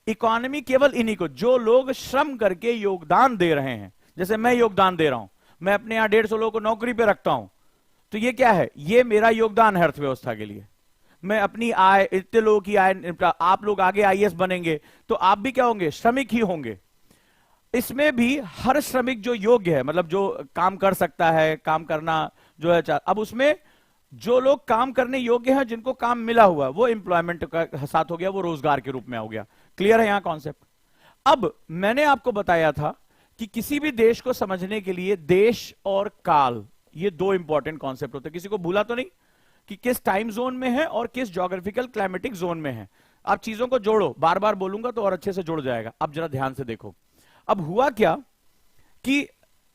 इकोनॉमी केवल इन्हीं को, जो लोग श्रम करके योगदान दे रहे हैं, जैसे मैं योगदान दे रहा हूं, मैं अपने यहां 150 लोगों को नौकरी पे रखता हूं, तो ये क्या है, ये मेरा योगदान है अर्थव्यवस्था के लिए। मैं अपनी आय, इतने लोगों की आय, आप लोग आगे आईएएस बनेंगे तो आप भी क्या होंगे, श्रमिक ही होंगे। इसमें भी हर श्रमिक जो योग्य है, मतलब जो काम कर सकता है, काम करना जो है, अब उसमें जो लोग काम करने योग्य हैं, जिनको काम मिला हुआ, वो एम्प्लॉयमेंट का साथ हो गया, वो रोजगार के रूप में हो गया। क्लियर है यहां कॉन्सेप्ट? अब मैंने आपको बताया था कि किसी भी देश को समझने के लिए देश और काल, ये दो इंपॉर्टेंट कॉन्सेप्ट होते हैं। किसी को भूला तो नहीं कि किस टाइम जोन में है और किस ज्योग्राफिकल क्लाइमेटिक जोन में है। आप चीजों को जोड़ो, बार बार बोलूंगा तो और अच्छे से जुड़ जाएगा। अब जरा ध्यान से देखो, अब हुआ क्या कि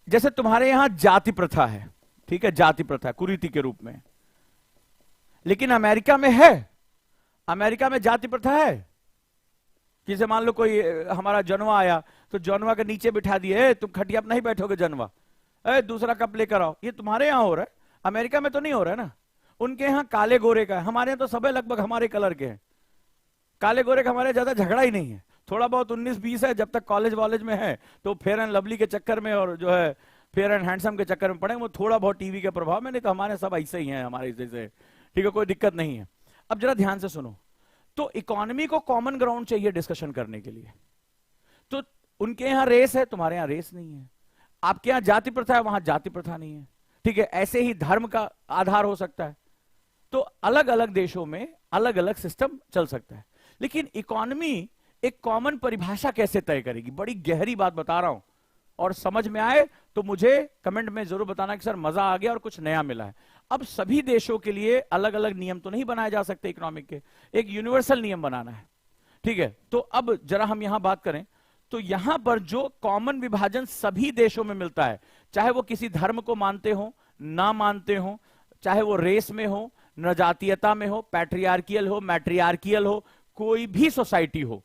जैसे तुम्हारे यहां जाति प्रथा है, ठीक है, जाति प्रथा कुरीति के रूप में, लेकिन अमेरिका में है, अमेरिका में जाति प्रथा है। किसे मान लो कोई हमारा जनवा आया तो जनवा के नीचे बिठा दिए, तुम खटिया पर नहीं बैठोगे जनवा, दूसरा कप लेकर आओ। ये तुम्हारे यहां हो रहा है, अमेरिका में तो नहीं हो रहा है ना। उनके यहां काले गोरे का है, हमारे यहां तो सब लगभग हमारे कलर के हैं। काले गोरे का हमारे ज्यादा झगड़ा ही नहीं है, थोड़ा बहुत 19-20 है, जब तक कॉलेज वॉलेज में है तो फेयर एंड लवली के चक्कर में और जो है फेयर एंड हैंडसम के चक्कर में पड़ेंगे, वो थोड़ा बहुत टीवी के प्रभाव में, नहीं तो हमारे सब ऐसे ही हैं, हमारे जैसे। ठीक है, कोई दिक्कत नहीं है। अब जरा ध्यान से सुनो, तो इकोनॉमी को कॉमन ग्राउंड चाहिए डिस्कशन करने के लिए। तो उनके यहां रेस है, तुम्हारे यहां रेस नहीं है। आपके यहां जाति प्रथा है, वहां जाति प्रथा नहीं है। ठीक है, ऐसे ही धर्म का आधार हो सकता है। तो अलग अलग देशों में अलग अलग सिस्टम चल सकता है, लेकिन इकोनॉमी एक कॉमन परिभाषा कैसे तय करेगी? बड़ी गहरी बात बता रहा हूं, और समझ में आए तो मुझे कमेंट में जरूर बताना कि सर मजा आ गया और कुछ नया मिला है। अब सभी देशों के लिए अलग अलग नियम तो नहीं बनाए जा सकते इकोनॉमिक के, एक यूनिवर्सल नियम बनाना है। ठीक है, तो अब जरा हम यहां बात करें तो यहां पर जो कॉमन विभाजन सभी देशों में मिलता है, चाहे वो किसी धर्म को मानते हो ना मानते हो, चाहे वो रेस में हो, नजातीयता में हो, पैट्रियार्कियल हो, मैट्रियार्कियल हो, कोई भी सोसाइटी हो,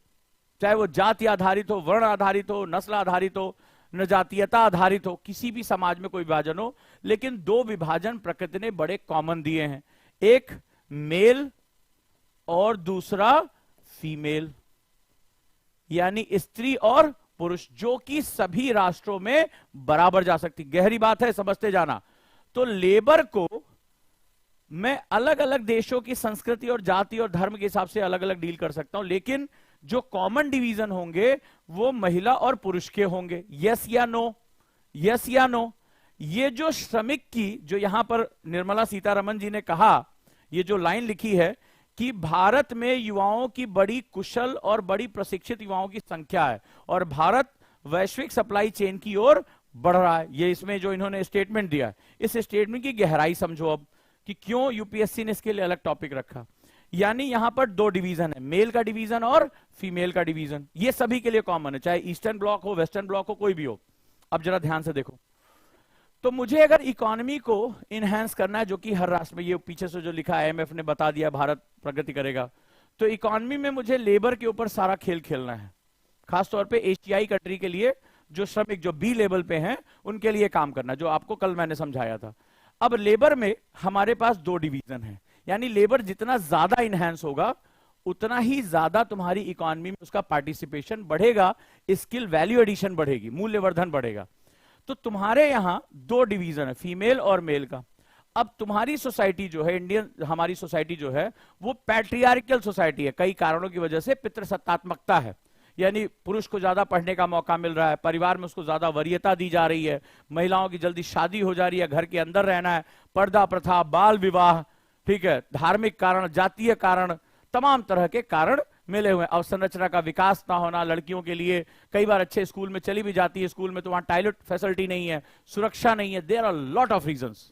चाहे वो जाति आधारित हो, वर्ण आधारित हो, नस्ल आधारित हो, नजातीयता आधारित हो, किसी भी समाज में कोई विभाजन हो, लेकिन दो विभाजन प्रकृति ने बड़े कॉमन दिए हैं, एक मेल और दूसरा फीमेल, यानी स्त्री और पुरुष, जो कि सभी राष्ट्रों में बराबर जा सकती। गहरी बात है, समझते जाना। तो लेबर को मैं अलग अलग देशों की संस्कृति और जाति और धर्म के हिसाब से अलग अलग डील कर सकता हूं, लेकिन जो कॉमन डिवीजन होंगे वो महिला और पुरुष के होंगे। यस या नो? यस या नो? ये जो श्रमिक की, जो यहां पर निर्मला सीतारमन जी ने कहा, ये जो लाइन लिखी है कि भारत में युवाओं की बड़ी कुशल और बड़ी प्रशिक्षित युवाओं की संख्या है और भारत वैश्विक सप्लाई चेन की ओर बढ़ रहा है, ये इसमें जो इन्होंने स्टेटमेंट दिया है, इस स्टेटमेंट की गहराई समझो अब कि क्यों यूपीएससी ने इसके लिए अलग टॉपिक रखा। यानी यहां पर दो डिवीजन है, मेल का डिवीजन और फीमेल का डिवीजन, ये सभी के लिए कॉमन है, चाहे ईस्टर्न ब्लॉक हो, वेस्टर्न ब्लॉक हो, कोई भी हो। अब जरा ध्यान से देखो, तो मुझे अगर इकोनॉमी को इनहेंस करना है, जो कि हर राष्ट्र में, ये पीछे से जो लिखा है आईएमएफ ने बता दिया भारत प्रगति करेगा, तो इकोनॉमी में मुझे लेबर के ऊपर सारा खेल खेलना है, खासतौर पे एशियाई कंट्री के लिए, जो श्रमिक जो बी लेवल पे हैं उनके लिए काम करना, जो आपको कल मैंने समझाया था। अब लेबर में हमारे पास दो डिवीजन है, यानी लेबर जितना ज्यादा इनहेंस होगा उतना ही ज्यादा तुम्हारी इकोनॉमी में उसका पार्टिसिपेशन बढ़ेगा, स्किल वैल्यू एडिशन बढ़ेगी, मूल्यवर्धन बढ़ेगा। तो तुम्हारे यहां दो डिवीजन है, फीमेल और मेल का। अब तुम्हारी सोसाइटी जो है, इंडियन हमारी सोसाइटी जो है, वो पैट्रियार्कल सोसाइटी है, कई कारणों की वजह से पितृसत्तात्मकता है, यानी पुरुष को ज्यादा पढ़ने का मौका मिल रहा है, परिवार में उसको ज्यादा वरीयता दी जा रही है, महिलाओं की जल्दी शादी हो जा रही है, घर के अंदर रहना है, पर्दा प्रथा, बाल विवाह, ठीक है, धार्मिक कारण, जातीय कारण, तमाम तरह के कारण मिले हुए। अवसंरचना का विकास ना होना, लड़कियों के लिए कई बार अच्छे स्कूल में चली भी जाती है, स्कूल में तो वहां टॉयलेट फैसिलिटी नहीं है, सुरक्षा नहीं है, there are lot of reasons,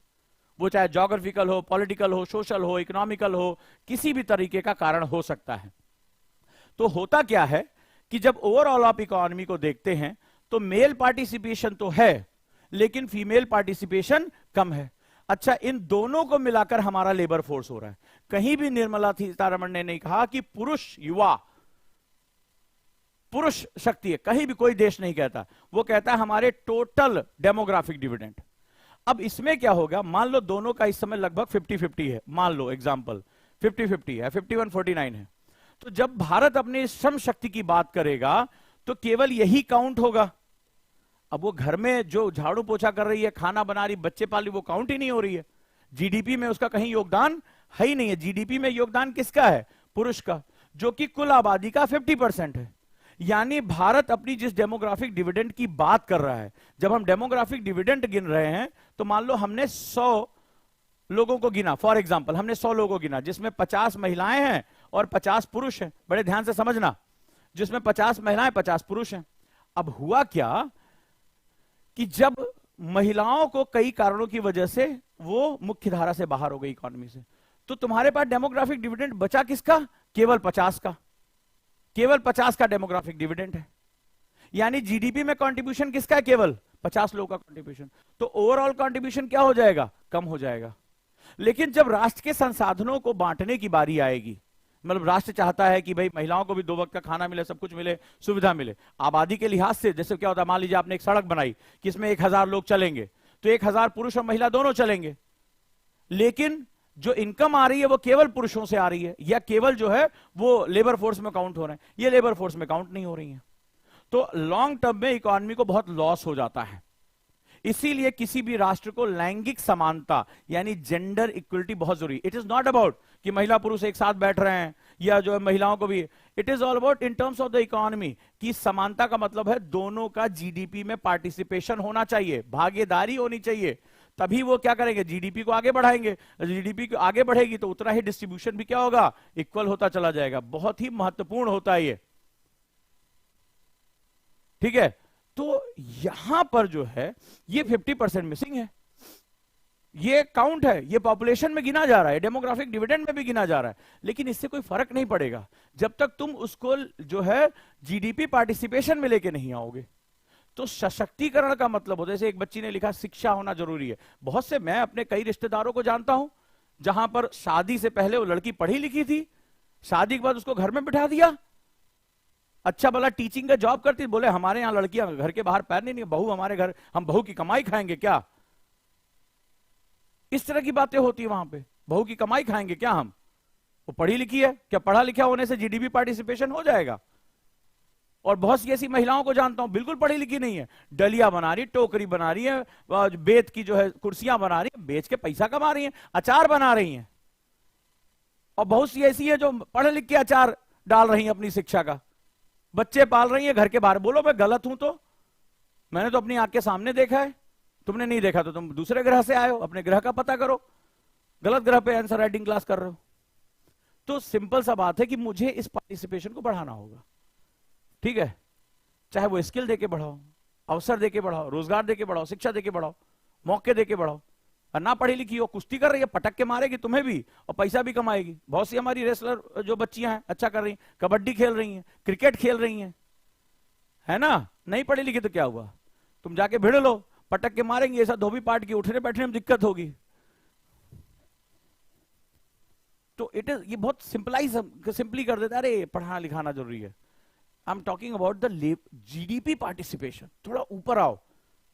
वो चाहे ज्योग्राफिकल हो, पॉलिटिकल हो, सोशल हो, इकोनॉमिकल हो, किसी भी तरीके का कारण हो सकता है। तो होता क्या है कि जब ओवरऑल आप इकोनॉमी को देखते हैं तो मेल पार्टिसिपेशन तो है लेकिन फीमेल पार्टिसिपेशन कम है। अच्छा, इन दोनों को मिलाकर हमारा लेबर फोर्स हो रहा है। कहीं भी निर्मला सीतारमण ने नहीं कहा कि पुरुष युवा पुरुष शक्ति है, कहीं भी कोई देश नहीं कहता, वो कहता है हमारे टोटल डेमोग्राफिक डिविडेंड। अब इसमें क्या होगा, मान लो दोनों का इस समय लगभग 50-50 है, मान लो एग्जांपल 50-50 है, 51-49 है, तो जब भारत अपनी श्रम शक्ति की बात करेगा तो केवल यही काउंट होगा। अब वो घर में जो झाड़ू पोछा कर रही है, खाना बना रही, बच्चे पाल रही, वो काउंट ही नहीं हो रही है। जीडीपी में उसका कहीं योगदान है ही नहीं है। जीडीपी में योगदान किसका है? पुरुष का, जो कि कुल आबादी का 50% है। यानी भारत अपनी जिस डेमोग्राफिक डिविडेंड की बात कर रहा है, जब हम डेमोग्राफिक डिविडेंड गिन रहे हैं तो मान लो हमने 100 लोगों को गिना, फॉर एग्जांपल हमने 100 लोगों को गिना, जिसमें 50 महिलाएं हैं और 50 पुरुष हैं। बड़े ध्यान से समझना, जिसमें 50 महिलाएं 50 पुरुष हैं। अब हुआ क्या कि जब महिलाओं को कई कारणों की वजह से वो मुख्य धारा से बाहर हो गई इकोनॉमी से, तो तुम्हारे पास डेमोग्राफिक डिविडेंड बचा किसका? केवल 50 का, केवल 50 का डेमोग्राफिक डिविडेंड है। यानी जीडीपी में कंट्रीब्यूशन किसका है? केवल 50 लोगों का कंट्रीब्यूशन। तो ओवरऑल कंट्रीब्यूशन क्या हो जाएगा? कम हो जाएगा। लेकिन जब राष्ट्र के संसाधनों को बांटने की बारी आएगी, मतलब राष्ट्र चाहता है कि भाई महिलाओं को भी 2 वक्त का खाना मिले, सब कुछ मिले, सुविधा मिले, आबादी के लिहाज से, जैसे क्या होता है, मान लीजिए आपने एक सड़क बनाई कि इसमें 1000 लोग चलेंगे, तो 1000 पुरुष और महिला दोनों चलेंगे, लेकिन जो इनकम आ रही है वो केवल पुरुषों से आ रही है, या केवल जो है वो लेबर फोर्स में काउंट हो रहे हैं, ये लेबर फोर्स में काउंट नहीं हो रही है। तो लॉन्ग टर्म में इकोनॉमी को बहुत लॉस हो जाता है। इसीलिए किसी भी राष्ट्र को लैंगिक समानता यानी जेंडर इक्वलिटी बहुत जरूरी। इट इज नॉट अबाउट कि महिला पुरुष एक साथ बैठ रहे हैं या जो है महिलाओं को भी, it is all about in terms of the economy कि समानता का मतलब है दोनों का जीडीपी में पार्टिसिपेशन होना चाहिए, भागीदारी होनी चाहिए, तभी वो क्या करेंगे? जीडीपी को आगे बढ़ाएंगे। जीडीपी को आगे बढ़ेगी तो उतना ही डिस्ट्रीब्यूशन भी क्या होगा? इक्वल होता चला जाएगा। बहुत ही महत्वपूर्ण होता है ये, ठीक है। तो यहां पर जो है ये 50% मिसिंग है, ये काउंट है, ये पॉपुलेशन में गिना जा रहा है, डेमोग्राफिक डिविडेंड में भी गिना जा रहा है, लेकिन इससे कोई फर्क नहीं पड़ेगा जब तक तुम उसको जो है जीडीपी पार्टिसिपेशन में लेके नहीं आओगे। तो सशक्तिकरण का मतलब होता है, जैसे एक बच्ची ने लिखा शिक्षा होना जरूरी है। बहुत से, मैं अपने कई रिश्तेदारों को जानता हूं जहां पर शादी से पहले वो लड़की पढ़ी लिखी थी, शादी के बाद उसको घर में बिठा दिया, अच्छा भला टीचिंग का जॉब करती, बोले हमारे यहां लड़कियां घर के बाहर पैर नहीं, बहू हमारे घर, हम बहू की कमाई खाएंगे क्या? इस तरह की बातें होती है वहां पे, बहू की कमाई खाएंगे क्या हम? वो पढ़ी लिखी है क्या? पढ़ा लिखा होने से जीडीपी पार्टिसिपेशन हो जाएगा? और बहुत सी ऐसी महिलाओं को जानता हूं बिल्कुल पढ़ी लिखी नहीं है, डलिया बना रही, टोकरी बना रही है, बेत की जो है कुर्सियां बना रही है, बेच के पैसा कमा रही है, अचार बना रही हैं। और बहुत सी ऐसी है जो पढ़ लिख के अचार डाल रही है अपनी शिक्षा का, बच्चे पाल रही है घर के बाहर। बोलो मैं गलत हूं तो? मैंने तो अपनी आंख के सामने देखा है, तुमने नहीं देखा तो तुम दूसरे ग्रह से आए हो, अपने ग्रह का पता करो, गलत ग्रह पे आंसर राइटिंग क्लास कर रहे हो। तो सिंपल सा बात है कि मुझे इस पार्टिसिपेशन को बढ़ाना होगा, ठीक है, चाहे वो स्किल देके बढ़ाओ, अवसर देके बढ़ाओ, रोजगार देके बढ़ाओ, शिक्षा देके बढ़ाओ, मौके देके बढ़ाओ। और ना पढ़ी लिखी हो, कुश्ती कर रही है, पटक के मारेगी तुम्हें भी और पैसा भी कमाएगी। बहुत सी हमारी रेसलर जो बच्चियां हैं अच्छा कर रही हैं, कबड्डी खेल रही हैं, क्रिकेट खेल रही हैं, है ना? नहीं पढ़ी लिखी तो क्या हुआ, तुम जाके भिड़ लो, पटक के मारेंगे, ऐसा धोबी पाट की, उठने बैठने में दिक्कत होगी। तो इट इज, ये बहुत सिंपली कर देता है, अरे पढ़ाना लिखाना जरूरी है। I am talking about the GDP participation. थोड़ा ऊपर आओ,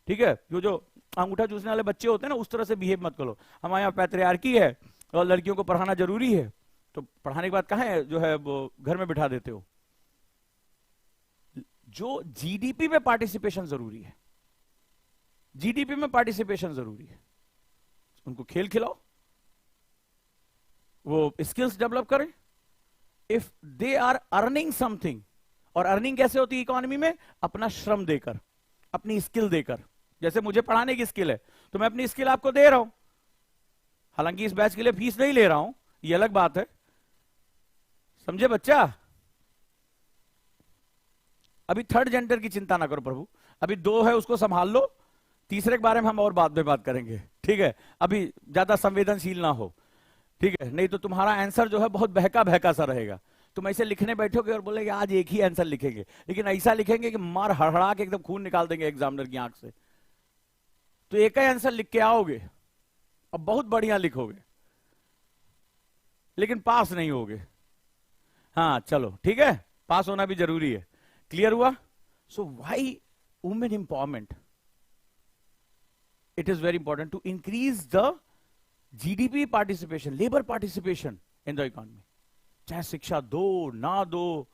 ठीक है। जो अंगूठा चूसने वाले बच्चे होते हैं ना, उस तरह से बिहेव मत करो। हमारे यहाँ पैट्रियार्की है और लड़कियों को पढ़ाना जरूरी है, तो पढ़ाने के बाद कहाँ है जो है वो घर में बिठा देते हो। जो जीडीपी में पार्टिसिपेशन जरूरी है, जीडीपी में पार्टिसिपेशन जरूरी है, उनको खेल खिलाओ, वो स्किल्स डेवलप करें। If they are earning something, और अर्निंग कैसे होती है इकोनॉमी में? अपना श्रम देकर, अपनी स्किल देकर। जैसे मुझे पढ़ाने की स्किल है तो मैं अपनी स्किल आपको दे रहा हूं, हालांकि इस बैच के लिए फीस नहीं ले रहा हूं, ये अलग बात है, समझे बच्चा? अभी थर्ड जेंडर की चिंता ना करो प्रभु, अभी 2 है उसको संभाल लो, तीसरे के बारे में हम और बाद में बात करेंगे, ठीक है? अभी ज्यादा संवेदनशील ना हो, ठीक है? नहीं तो तुम्हारा आंसर जो है बहुत बहका बहका सा रहेगा। तुम ऐसे लिखने बैठोगे और बोलेगे आज एक ही आंसर लिखेंगे, लेकिन ऐसा लिखेंगे कि मार हड़हड़ा के एकदम खून निकाल देंगे एग्जामिनर की आंख से। तो एक ही आंसर लिख के आओगे और बहुत बढ़िया लिखोगे, लेकिन पास नहीं होगे। हाँ चलो ठीक है, पास होना भी जरूरी है। क्लियर हुआ? So why women empowerment? It is very important to increase the GDP participation, labour participation in the economy. चाहे शिक्षा दो ना दो,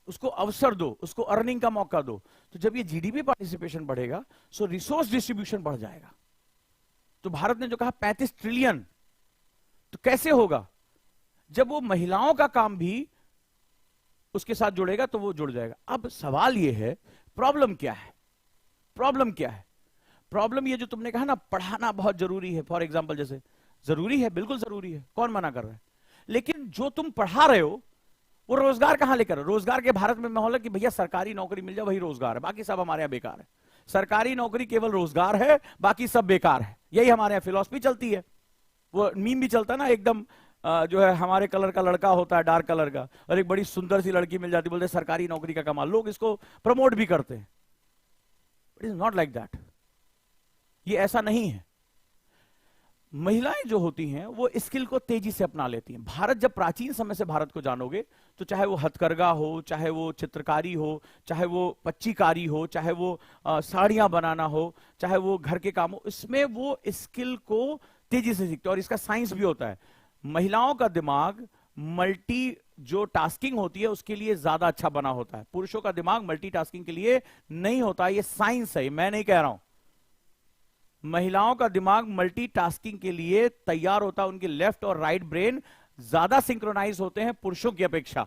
उसको अवसर दो, उसको अर्निंग का मौका दो। तो जब ये जीडीपी पार्टिसिपेशन बढ़ेगा सो रिसोर्स डिस्ट्रीब्यूशन बढ़ जाएगा। तो भारत ने जो कहा 35 ट्रिलियन, तो कैसे होगा? जब वो महिलाओं का काम भी उसके साथ जुड़ेगा तो वो जुड़ जाएगा। अब सवाल ये है, प्रॉब्लम क्या है? प्रॉब्लम क्या है? प्रॉब्लम ये जो तुमने कहा ना, पढ़ाना बहुत जरूरी है, फॉर एग्जाम्पल, जैसे जरूरी है, बिल्कुल जरूरी है, कौन मना कर रहा है? लेकिन जो तुम पढ़ा रहे हो वो रोजगार कहां लेकर? रोजगार के भारत में माहौल है कि भैया सरकारी नौकरी मिल जाए वही रोजगार है, बाकी सब हमारे यहां बेकार है। सरकारी नौकरी केवल रोजगार है, बाकी सब बेकार है, यही हमारे यहां फिलॉसफी चलती है। वो मीम भी चलता है ना, एकदम जो है हमारे कलर का लड़का होता है, डार्क कलर का, और एक बड़ी सुंदर सी लड़की मिल जाती, बोलते सरकारी नौकरी का कमाल। लोग इसको प्रमोट भी करते हैं। It is not like that, ये ऐसा नहीं है। महिलाएं जो होती हैं वो स्किल को तेजी से अपना लेती हैं। भारत, जब प्राचीन समय से भारत को जानोगे तो चाहे वो हथकरघा हो, चाहे वो चित्रकारी हो, चाहे वो पच्चीकारी हो, चाहे वो साड़ियां बनाना हो, चाहे वो घर के काम हो, इसमें वो स्किल को तेजी से सीखते हैं। और इसका साइंस भी होता है। महिलाओं का दिमाग मल्टी जो टास्किंग होती है उसके लिए ज्यादा अच्छा बना होता है, पुरुषों का दिमाग मल्टीटास्किंग के लिए नहीं होता। ये साइंस है, मैं नहीं कह रहा हूं। महिलाओं का दिमाग मल्टीटास्किंग के लिए तैयार होता है, उनके लेफ्ट और राइट ब्रेन ज्यादा सिंक्रोनाइज होते हैं पुरुषों की अपेक्षा,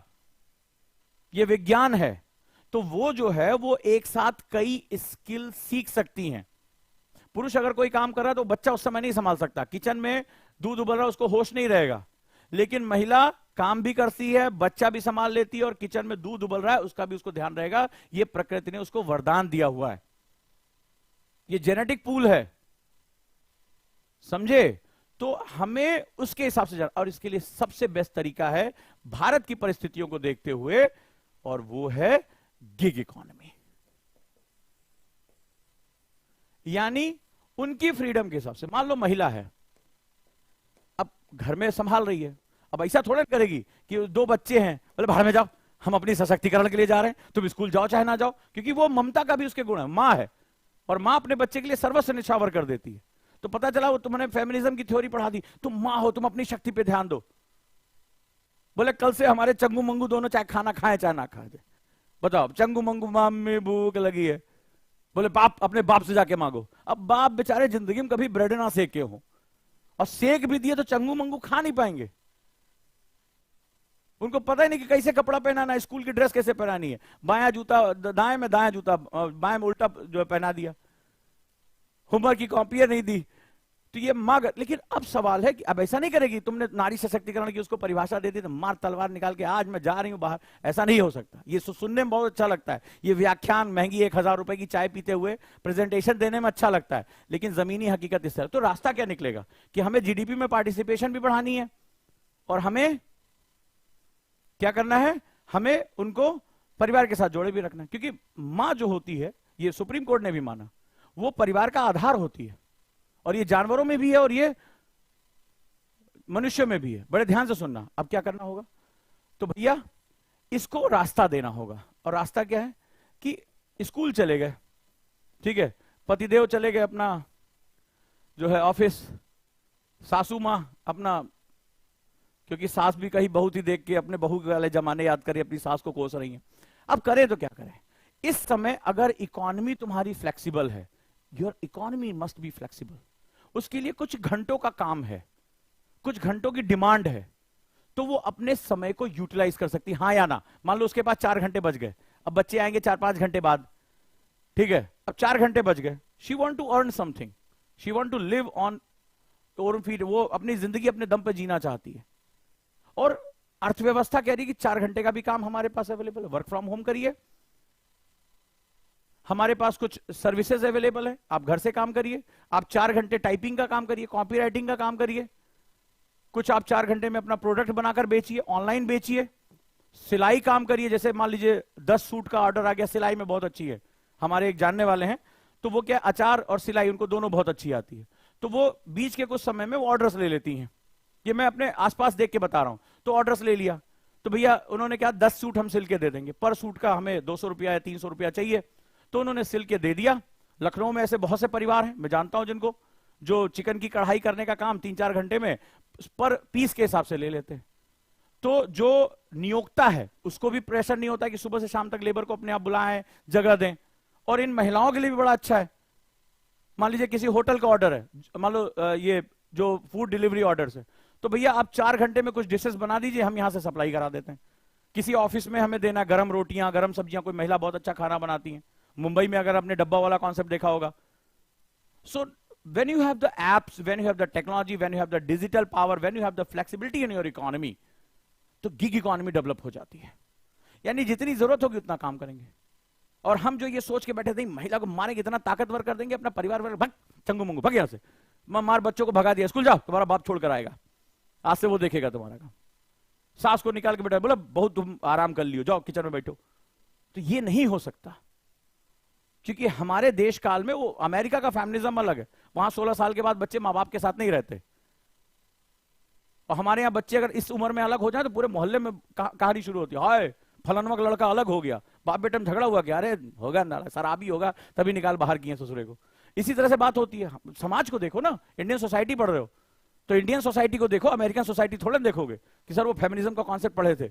यह विज्ञान है। तो वो जो है वो एक साथ कई स्किल सीख सकती हैं। पुरुष अगर कोई काम कर रहा है तो बच्चा उस समय नहीं संभाल सकता, किचन में दूध उबल रहा है उसको होश नहीं रहेगा। लेकिन महिला काम भी करती है, बच्चा भी संभाल लेती है, और किचन में दूध उबल रहा है उसका भी उसको ध्यान रहेगा। यह प्रकृति ने उसको वरदान दिया हुआ है, यह जेनेटिक पूल है, समझे? तो हमें उसके हिसाब से और इसके लिए सबसे बेस्ट तरीका है भारत की परिस्थितियों को देखते हुए, और वो है गिग इकोनॉमी। यानी उनकी फ्रीडम के हिसाब से। मान लो महिला है, अब घर में संभाल रही है, अब ऐसा थोड़ा करेगी कि 2 बच्चे हैं, बोले बाहर में जाओ, हम अपनी सशक्तिकरण के लिए जा रहे हैं, तुम स्कूल जाओ चाहे ना जाओ, क्योंकि वो ममता का भी उसके गुण है, मां है, और मां अपने बच्चे के लिए सर्वस्व निछावर कर देती है। तो पता चला वो तुमने फेमिनिज्म की थ्योरी पढ़ा दी, तुम मां हो, तुम अपनी शक्ति पे ध्यान दो। बोले कल से हमारे चंगू मंगू दोनों चाहे खाना खाए चाहे ना खाए, बताओ चंगू मंगू मम्मी भूख लगी है, बोले बाप अपने बाप से जाके मांगो। अब बाप बेचारे जिंदगी में कभी ब्रेड ना सेके हो, और सेक भी दिए तो चंगू मंगू खा नहीं पाएंगे। उनको पता ही नहीं कि कैसे कपड़ा पहनाना है, स्कूल की ड्रेस कैसे पहनानी है, बायां जूता दाएं में, दायां जूता बाएं में उल्टा जो है पहना दिया, होमवर्क की कॉपियां नहीं दी, तो ये मांग। लेकिन अब सवाल है कि अब ऐसा नहीं करेगी, तुमने नारी सशक्तिकरण की उसको परिभाषा दे दी तो मार तलवार निकाल के आज मैं जा रही हूं बाहर, ऐसा नहीं हो सकता। ये सुनने में बहुत अच्छा लगता है, ये व्याख्यान महंगी 1000 रुपए की चाय पीते हुए प्रेजेंटेशन देने में अच्छा लगता है, लेकिन जमीनी हकीकत इस तरह। तो रास्ता क्या निकलेगा कि हमें जीडीपी में पार्टिसिपेशन भी बढ़ानी है, और हमें क्या करना है, हमें उनको परिवार के साथ जोड़े भी रखना है। क्योंकि मां जो होती है, ये सुप्रीम कोर्ट ने भी माना, वो परिवार का आधार होती है, और ये जानवरों में भी है और ये मनुष्य में भी है। बड़े ध्यान से सुनना। अब क्या करना होगा, तो भैया इसको रास्ता देना होगा। और रास्ता क्या है कि स्कूल चले गए, ठीक है, पतिदेव चले गए अपना जो है ऑफिस, सासू मां अपना क्योंकि सास भी कहीं बहू ही देख के अपने बहू वाले जमाने याद करें, अपनी सास को कोस रही है। अब करें तो क्या करें? इस समय अगर इकोनॉमी तुम्हारी फ्लेक्सिबल है, your economy must be flexible, उसके लिए कुछ घंटों का काम है, कुछ घंटों की डिमांड है, तो वो अपने समय को यूटिलाइज कर सकती है, हाँ या ना। मान लो उसके पास 4 घंटे बच गए, अब बच्चे आएंगे 4-5 घंटे बाद, ठीक है, अब 4 घंटे बच गए, she want to earn something, she want to live on own feet, वो अपनी जिंदगी अपने दम पे जीना चाहती है। और अर्थव्यवस्था कह रही है कि 4 घंटे का भी काम हमारे पास अवेलेबल है, वर्क फ्रॉम होम करिए, हमारे पास कुछ सर्विसेज अवेलेबल है, आप घर से काम करिए, आप 4 घंटे टाइपिंग का काम करिए, कॉपी राइटिंग का काम करिए, कुछ आप 4 घंटे में अपना प्रोडक्ट बनाकर बेचिए, ऑनलाइन बेचिए, सिलाई काम करिए। जैसे मान लीजिए 10 सूट का ऑर्डर आ गया, सिलाई में बहुत अच्छी है, हमारे एक जानने वाले हैं, तो वो क्या, अचार और सिलाई उनको दोनों बहुत अच्छी आती है, तो वो बीच के कुछ समय में वो ऑर्डर्स ले लेती हैं। ये मैं अपने आसपास देख के बता रहा हूं। तो ऑर्डर्स ले लिया, तो भैया उन्होंने क्या, 10 सूट हम सिल के दे देंगे, पर सूट का हमें 200 रुपया या 300 रुपया चाहिए, तो उन्होंने सिल के दे दिया। लखनऊ में ऐसे बहुत से परिवार हैं, मैं जानता हूं जिनको, जो चिकन की कढ़ाई करने का काम 3-4 घंटे में पर पीस के हिसाब से ले लेते हैं। तो जो नियोक्ता है उसको भी प्रेशर नहीं होता कि सुबह से शाम तक लेबर को अपने आप बुलाएं, जगह दें। और इन महिलाओं के लिए भी बड़ा अच्छा है, मान लीजिए किसी होटल का ऑर्डर है, मान लो ये जो फूड डिलीवरी ऑर्डर्स है, तो भैया आप 4 घंटे में कुछ डिशेस बना दीजिए, हम यहां से सप्लाई करा देते हैं। किसी ऑफिस में हमें देना गरम रोटियां, गरम सब्जियां, कोई महिला बहुत अच्छा खाना बनाती है, मुंबई में अगर आपने डब्बा वाला कॉन्सेप्ट देखा होगा। सो when you have the apps, when you have the technology, when you have the digital power, when you have the flexibility in your economy, तो गिग इकोनॉमी डेवलप हो जाती है। यानी जितनी जरूरत होगी उतना काम करेंगे। और हम जो ये सोच के बैठे थे महिला को मारेंगे, इतना ताकतवर कर देंगे अपना परिवार, भग चंगू मंगू भग यहां से, मार बच्चों को भगा दिया, स्कूल जाओ, तुम्हारा बाप छोड़ कर आएगा, आज से वो देखेगा तुम्हारा काम। सास को निकाल के बैठा, बोला बहुत तुम आराम कर लियो, जाओ किचन में बैठो। तो ये नहीं हो सकता, क्योंकि हमारे देश काल में वो अमेरिका का फैमिलिज्म अलग है, वहां 16 साल के बाद बच्चे माँ बाप के साथ नहीं रहते। और हमारे यहाँ बच्चे अगर इस उम्र में अलग हो जाए तो पूरे मोहल्ले में कहानी शुरू होती है, हाय फलानवा का लड़का अलग हो गया, बाप बेटे में झगड़ा हुआ, क्या अरे होगा ना, शराबी होगा तभी निकाल बाहर किए ससुरे को। इसी तरह से बात होती है। समाज को देखो ना, इंडियन सोसाइटी पढ़ रहे हो तो इंडियन सोसाइटी को देखो, अमेरिकन सोसाइटी थोड़ा देखोगे कि सर वो फेमिनिज्म का कॉन्सेप्ट पढ़े थे,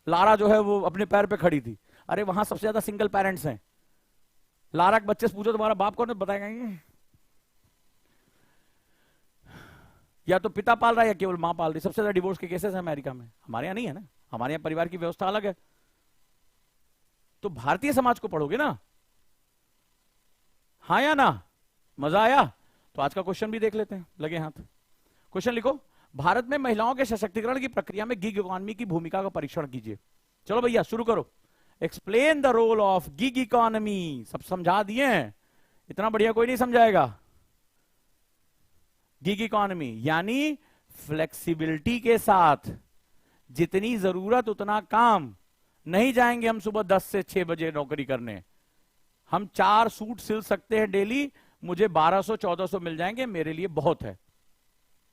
लारा जो है वो अपने पैर पे खड़ी थी। अरे वहां सबसे ज्यादा सिंगल पेरेंट्स हैं, लारा के बच्चे से पूछो तुम्हारा बाप कौन है, बताएगा या तो पिता पाल रहा है या केवल मां पाल रही। सबसे ज्यादा डिवोर्स के केसेस हैं अमेरिका में, हमारे यहाँ नहीं है ना, हमारे यहाँ परिवार की व्यवस्था अलग है। तो भारतीय समाज को पढ़ोगे ना, हाँ या ना, मजा आया? तो आज का क्वेश्चन भी देख लेते हैं, लगे हाथ। क्वेश्चन लिखो, भारत में महिलाओं के सशक्तिकरण की प्रक्रिया में गिग इकोनॉमी की भूमिका का परीक्षण कीजिए। चलो भैया शुरू करो, explain the role of gig economy. सब समझा दिए हैं, इतना बढ़िया कोई नहीं समझाएगा। गिग इकोनॉमी यानी फ्लेक्सिबिलिटी के साथ जितनी जरूरत उतना काम, नहीं जाएंगे हम सुबह 10 से 6 बजे नौकरी करने, हम 4 सूट सिल सकते हैं डेली, मुझे 1200-1400 मिल जाएंगे, मेरे लिए बहुत है,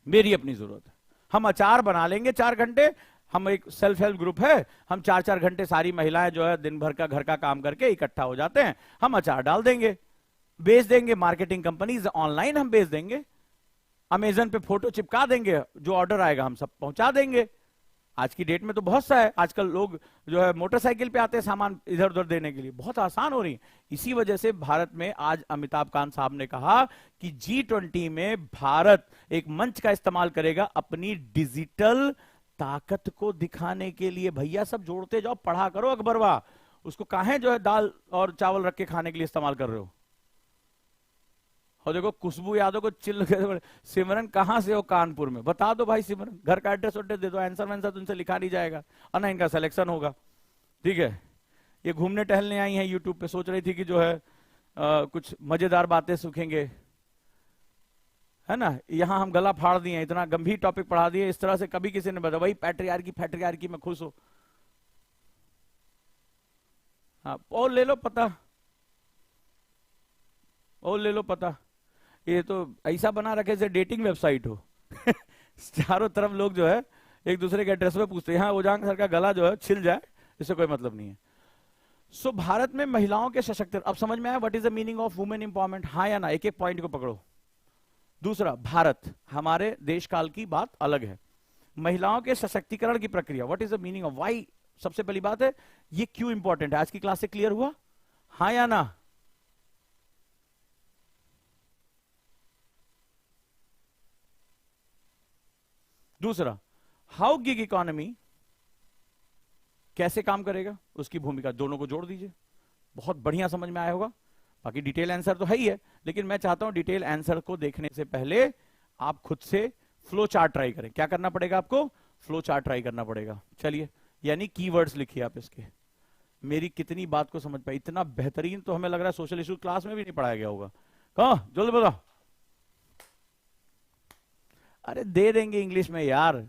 मेरी अपनी जरूरत है। हम अचार बना लेंगे 4 घंटे, हम एक सेल्फ हेल्प ग्रुप है, हम 4-4 घंटे सारी महिलाएं जो है दिन भर का घर का काम करके इकट्ठा हो जाते हैं, हम अचार डाल देंगे, बेच देंगे, मार्केटिंग कंपनीज ऑनलाइन हम बेच देंगे, अमेजन पे फोटो चिपका देंगे, जो ऑर्डर आएगा हम सब पहुंचा देंगे। आज की डेट में तो बहुत सा है, आजकल लोग जो है मोटरसाइकिल पे आते हैं सामान इधर उधर देने के लिए, बहुत आसान हो रही है। इसी वजह से भारत में आज अमिताभ कांत साहब ने कहा कि G20 में भारत एक मंच का इस्तेमाल करेगा अपनी डिजिटल ताकत को दिखाने के लिए। भैया सब जोड़ते जाओ, पढ़ा करो अकबरवा, उसको काहे जो है दाल और चावल रख के खाने के लिए इस्तेमाल कर रहे हो। और देखो खुशबू यादव को चिल्ल, सिमरन कहां से हो, कानपुर में, बता दो भाई सिमरन, घर का एड्रेस वड्रेस दे दो, आंसर वैंसर तुमसे लिखा नहीं जाएगा और ना इनका सिलेक्शन होगा। ठीक है, ये घूमने टहलने आई हैं यूट्यूब पे, सोच रही थी कि जो है कुछ मजेदार बातें सीखेंगे, है ना। यहां हम गला फाड़ दिए, इतना गंभीर टॉपिक पढ़ा दिए, इस तरह से कभी किसी ने बताया भाई पैट्रियार्की में खुश हो। हाँ, और ले लो पता, और ले लो पता, ये तो ऐसा बना रखे जैसे डेटिंग वेबसाइट हो चारों तरफ लोग जो है एक दूसरे के एड्रेस पे पूछते हैं, हाँ ओजांग सर का गला जो है छिल जाए, इससे कोई मतलब नहीं है। सो भारत में महिलाओं के सशक्तिकरण, अब समझ में आया what is the meaning of women empowerment, हाँ या ना, एक एक पॉइंट को पकड़ो। दूसरा, भारत, हमारे देश काल की बात अलग है, महिलाओं के सशक्तिकरण की प्रक्रिया, what is the meaning of why. सबसे पहली बात है ये क्यों इंपॉर्टेंट है, आज की क्लास से क्लियर हुआ, हाँ या ना। दूसरा, हाउ गिग इकोनॉमी कैसे काम करेगा, उसकी भूमिका, दोनों को जोड़ दीजिए, बहुत बढ़िया समझ में आया होगा। बाकी डिटेल आंसर तो है ही है, लेकिन मैं चाहता हूं डिटेल आंसर को देखने से पहले आप खुद से फ्लो चार्ट ट्राई करें। क्या करना पड़ेगा आपको, फ्लो चार्ट ट्राई करना पड़ेगा। चलिए, यानी कीवर्ड्स लिखिए आप इसके। मेरी कितनी बात को समझ पाए, इतना बेहतरीन तो हमें लग रहा है सोशल इशू क्लास में भी नहीं पढ़ाया गया होगा। कहा जल्द बताओ। अरे दे देंगे इंग्लिश में यार,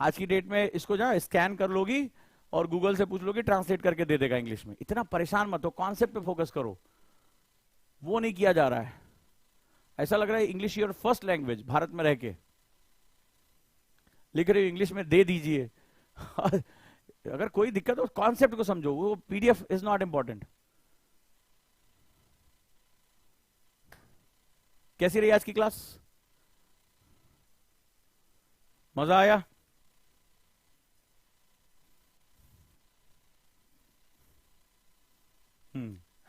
आज की डेट में इसको जा स्कैन कर लोगी और गूगल से पूछ लोगी, ट्रांसलेट करके दे देगा इंग्लिश में। इतना परेशान मत हो, कॉन्सेप्ट पे फोकस करो, वो नहीं किया जा रहा है। ऐसा लग रहा है English your first language, Bharat में रह के लिख रहे हो इंग्लिश में, दे दीजिए। अगर कोई दिक्कत हो कॉन्सेप्ट को समझो, वो पीडीएफ इज नॉट इंपॉर्टेंट। कैसी रही आज की क्लास, मजा आया।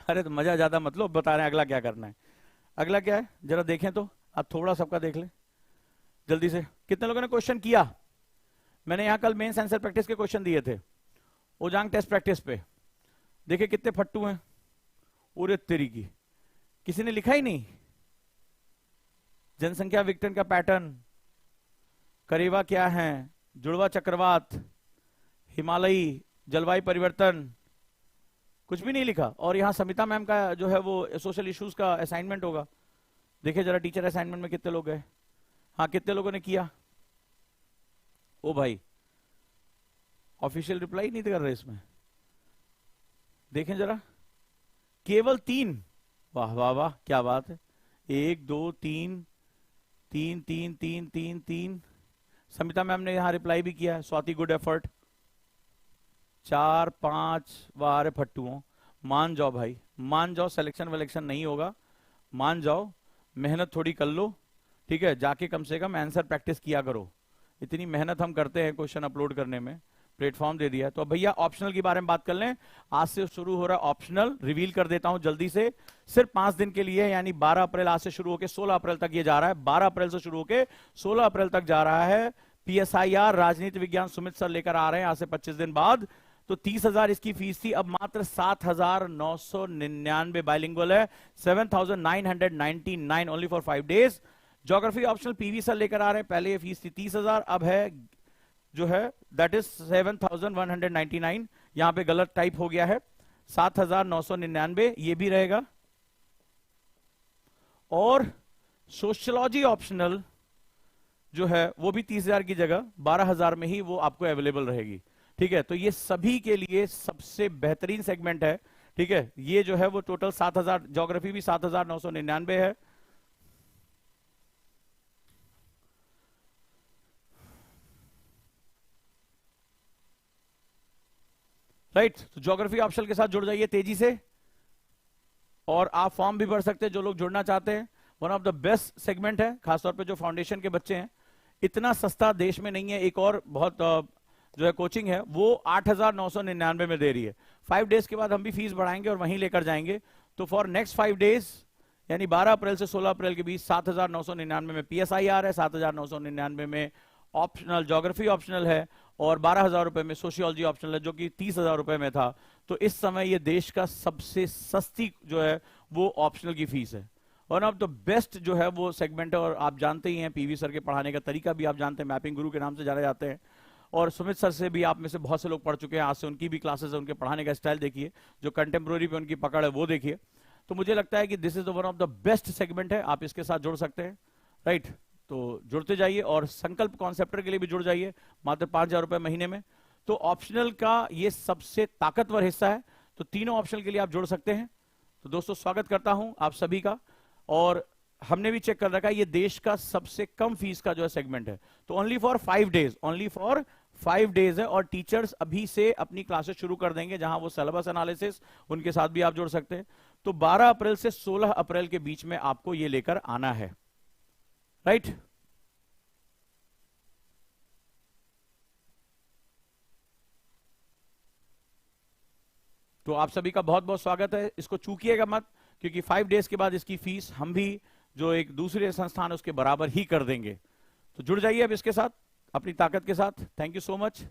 अरे तो मजा ज्यादा मतलब बता रहे हैं अगला क्या करना है। अगला क्या है जरा देखें तो, आप थोड़ा सबका देख लें जल्दी से। कितने लोगों ने क्वेश्चन किया, मैंने यहां कल मेंस आंसर प्रैक्टिस के क्वेश्चन दिए थे ओजांग टेस्ट प्रैक्टिस पे, देखे कितने फट्टू हैं। उरे तेरी की, किसी ने लिखा ही नहीं। जनसंख्या विघटन का पैटर्न, करेवा क्या है, जुड़वा चक्रवात, हिमालयी जलवायु परिवर्तन, कुछ भी नहीं लिखा। और यहां समिता मैम का जो है वो सोशल इश्यूज का असाइनमेंट होगा, देखिए जरा टीचर असाइनमेंट में कितने लोग गए। हाँ कितने लोगों ने किया, ओ भाई ऑफिशियल रिप्लाई नहीं कर रहे इसमें, देखें जरा, केवल 3। वाह वाह वाह क्या बात है, 1 2 3 3 3 3 3 3। समिता मैम ने यहां रिप्लाई भी किया है, स्वाति गुड एफर्ट। 4 5, वाह अरे फट्टुओं, मान जाओ भाई, मान जाओ, सिलेक्शन विलेक्शन नहीं होगा, मान जाओ, मेहनत थोड़ी कर लो, ठीक है, जाके कम से कम आंसर प्रैक्टिस किया करो। इतनी मेहनत हम करते हैं क्वेश्चन अपलोड करने में, प्लेटफॉर्म दे दिया। तो अब भैया ऑप्शनल की बारे में बात कर लें। आज से शुरू हो रहा है ऑप्शनल, रिवील कर देता हूं जल्दी से, सिर्फ 5 दिन के लिए, यानी 12 अप्रैल आज से शुरू होकर 16 अप्रैल तक ये जा रहा है। 12 अप्रैल से शुरू होकर 16 अप्रैल तक जा रहा है। PSIR राजनीति विज्ञान सुमित सर लेकर आ रहे हैं आज से 25 दिन बाद। तो 30,000 इसकी फीस थी, अब मात्र 7,999 बाइलिंगुअल है, 7,999 only for 5 days. Geography optional PV sir लेकर आ रहे हैं, पहले ये फीस थी 30,000, अब है जो है दैट इज 7,199। यहां पे गलत टाइप हो गया है, 7,999 ये भी रहेगा। और सोशियोलॉजी ऑप्शनल जो है वो भी 30,000 की जगह 12,000 में ही वो आपको अवेलेबल रहेगी। ठीक है, तो ये सभी के लिए सबसे बेहतरीन सेगमेंट है। ठीक है, ये जो है वो टोटल 7,000, ज्योग्राफी भी 7,999 है। राइट, तो ज्योग्राफी ऑप्शनल के साथ जुड़ जाइए तेजी से, और आप फॉर्म भी भर सकते हैं जो लोग जुड़ना चाहते हैं। One of the best segment है, खासतौर पे जो फाउंडेशन के बच्चे हैं। इतना सस्ता देश में नहीं है, एक और बहुत जो है कोचिंग है वो 8,999 में दे रही है। 5 डेज के बाद हम भी फीस बढ़ाएंगे और वहीं लेकर जाएंगे। तो फॉर नेक्स्ट 5 डेज यानी 12 अप्रैल से 16 अप्रैल के बीच 7,999 में PSIR है, 7,999 में ऑप्शनल ज्योग्राफी ऑप्शनल है, और 12,000 रुपए में सोशियोलॉजी ऑप्शनल है जो कि 30,000 रुपए में था। तो इस समय ये देश का सबसे सस्ती जो है वो ऑप्शनल की फीस है। वन ऑफ द बेस्ट जो है वो सेगमेंट है, और आप जानते ही हैं PV सर के पढ़ाने का तरीका भी आप जानते हैं, मैपिंग गुरु के नाम से जाने जाते हैं। और सुमित सर से भी आप में से बहुत से लोग पढ़ चुके हैं, आज से उनकी भी क्लासेस है, उनके पढ़ाने का स्टाइल देखिए, जो कंटेम्प्रोरी पे उनकी पकड़ है वो देखिए। तो मुझे लगता है कि this is the one of the best segment है, आप इसके साथ जुड़ सकते हैं। राइट, तो जुड़ते जाइए, और संकल्प कॉन्सेप्टर के लिए भी जुड़ जाइए, मात्र 5,000 रुपए महीने में। तो ऑप्शनल का ये सबसे ताकतवर हिस्सा है, तो तीनों ऑप्शनल के लिए आप जुड़ सकते हैं। तो दोस्तों स्वागत करता हूं आप सभी का, और हमने भी चेक कर रखा है ये देश का सबसे कम फीस का जो है सेगमेंट है। तो only for 5 days, only for 5 days है, और टीचर्स अभी से अपनी क्लासेस शुरू कर देंगे, जहां वो सिलेबस एनालिसिस उनके साथ भी आप जुड़ सकते हैं। तो 12 अप्रैल से 16 अप्रैल के बीच में आपको ये लेकर आना है। राइट, तो आप सभी का बहुत बहुत स्वागत है। इसको चूकिएगा मत, क्योंकि 5 डेज के बाद इसकी फीस हम भी जो एक दूसरे संस्थान उसके बराबर ही कर देंगे। तो जुड़ जाइए अब इसके साथ अपनी ताकत के साथ। Thank you so much.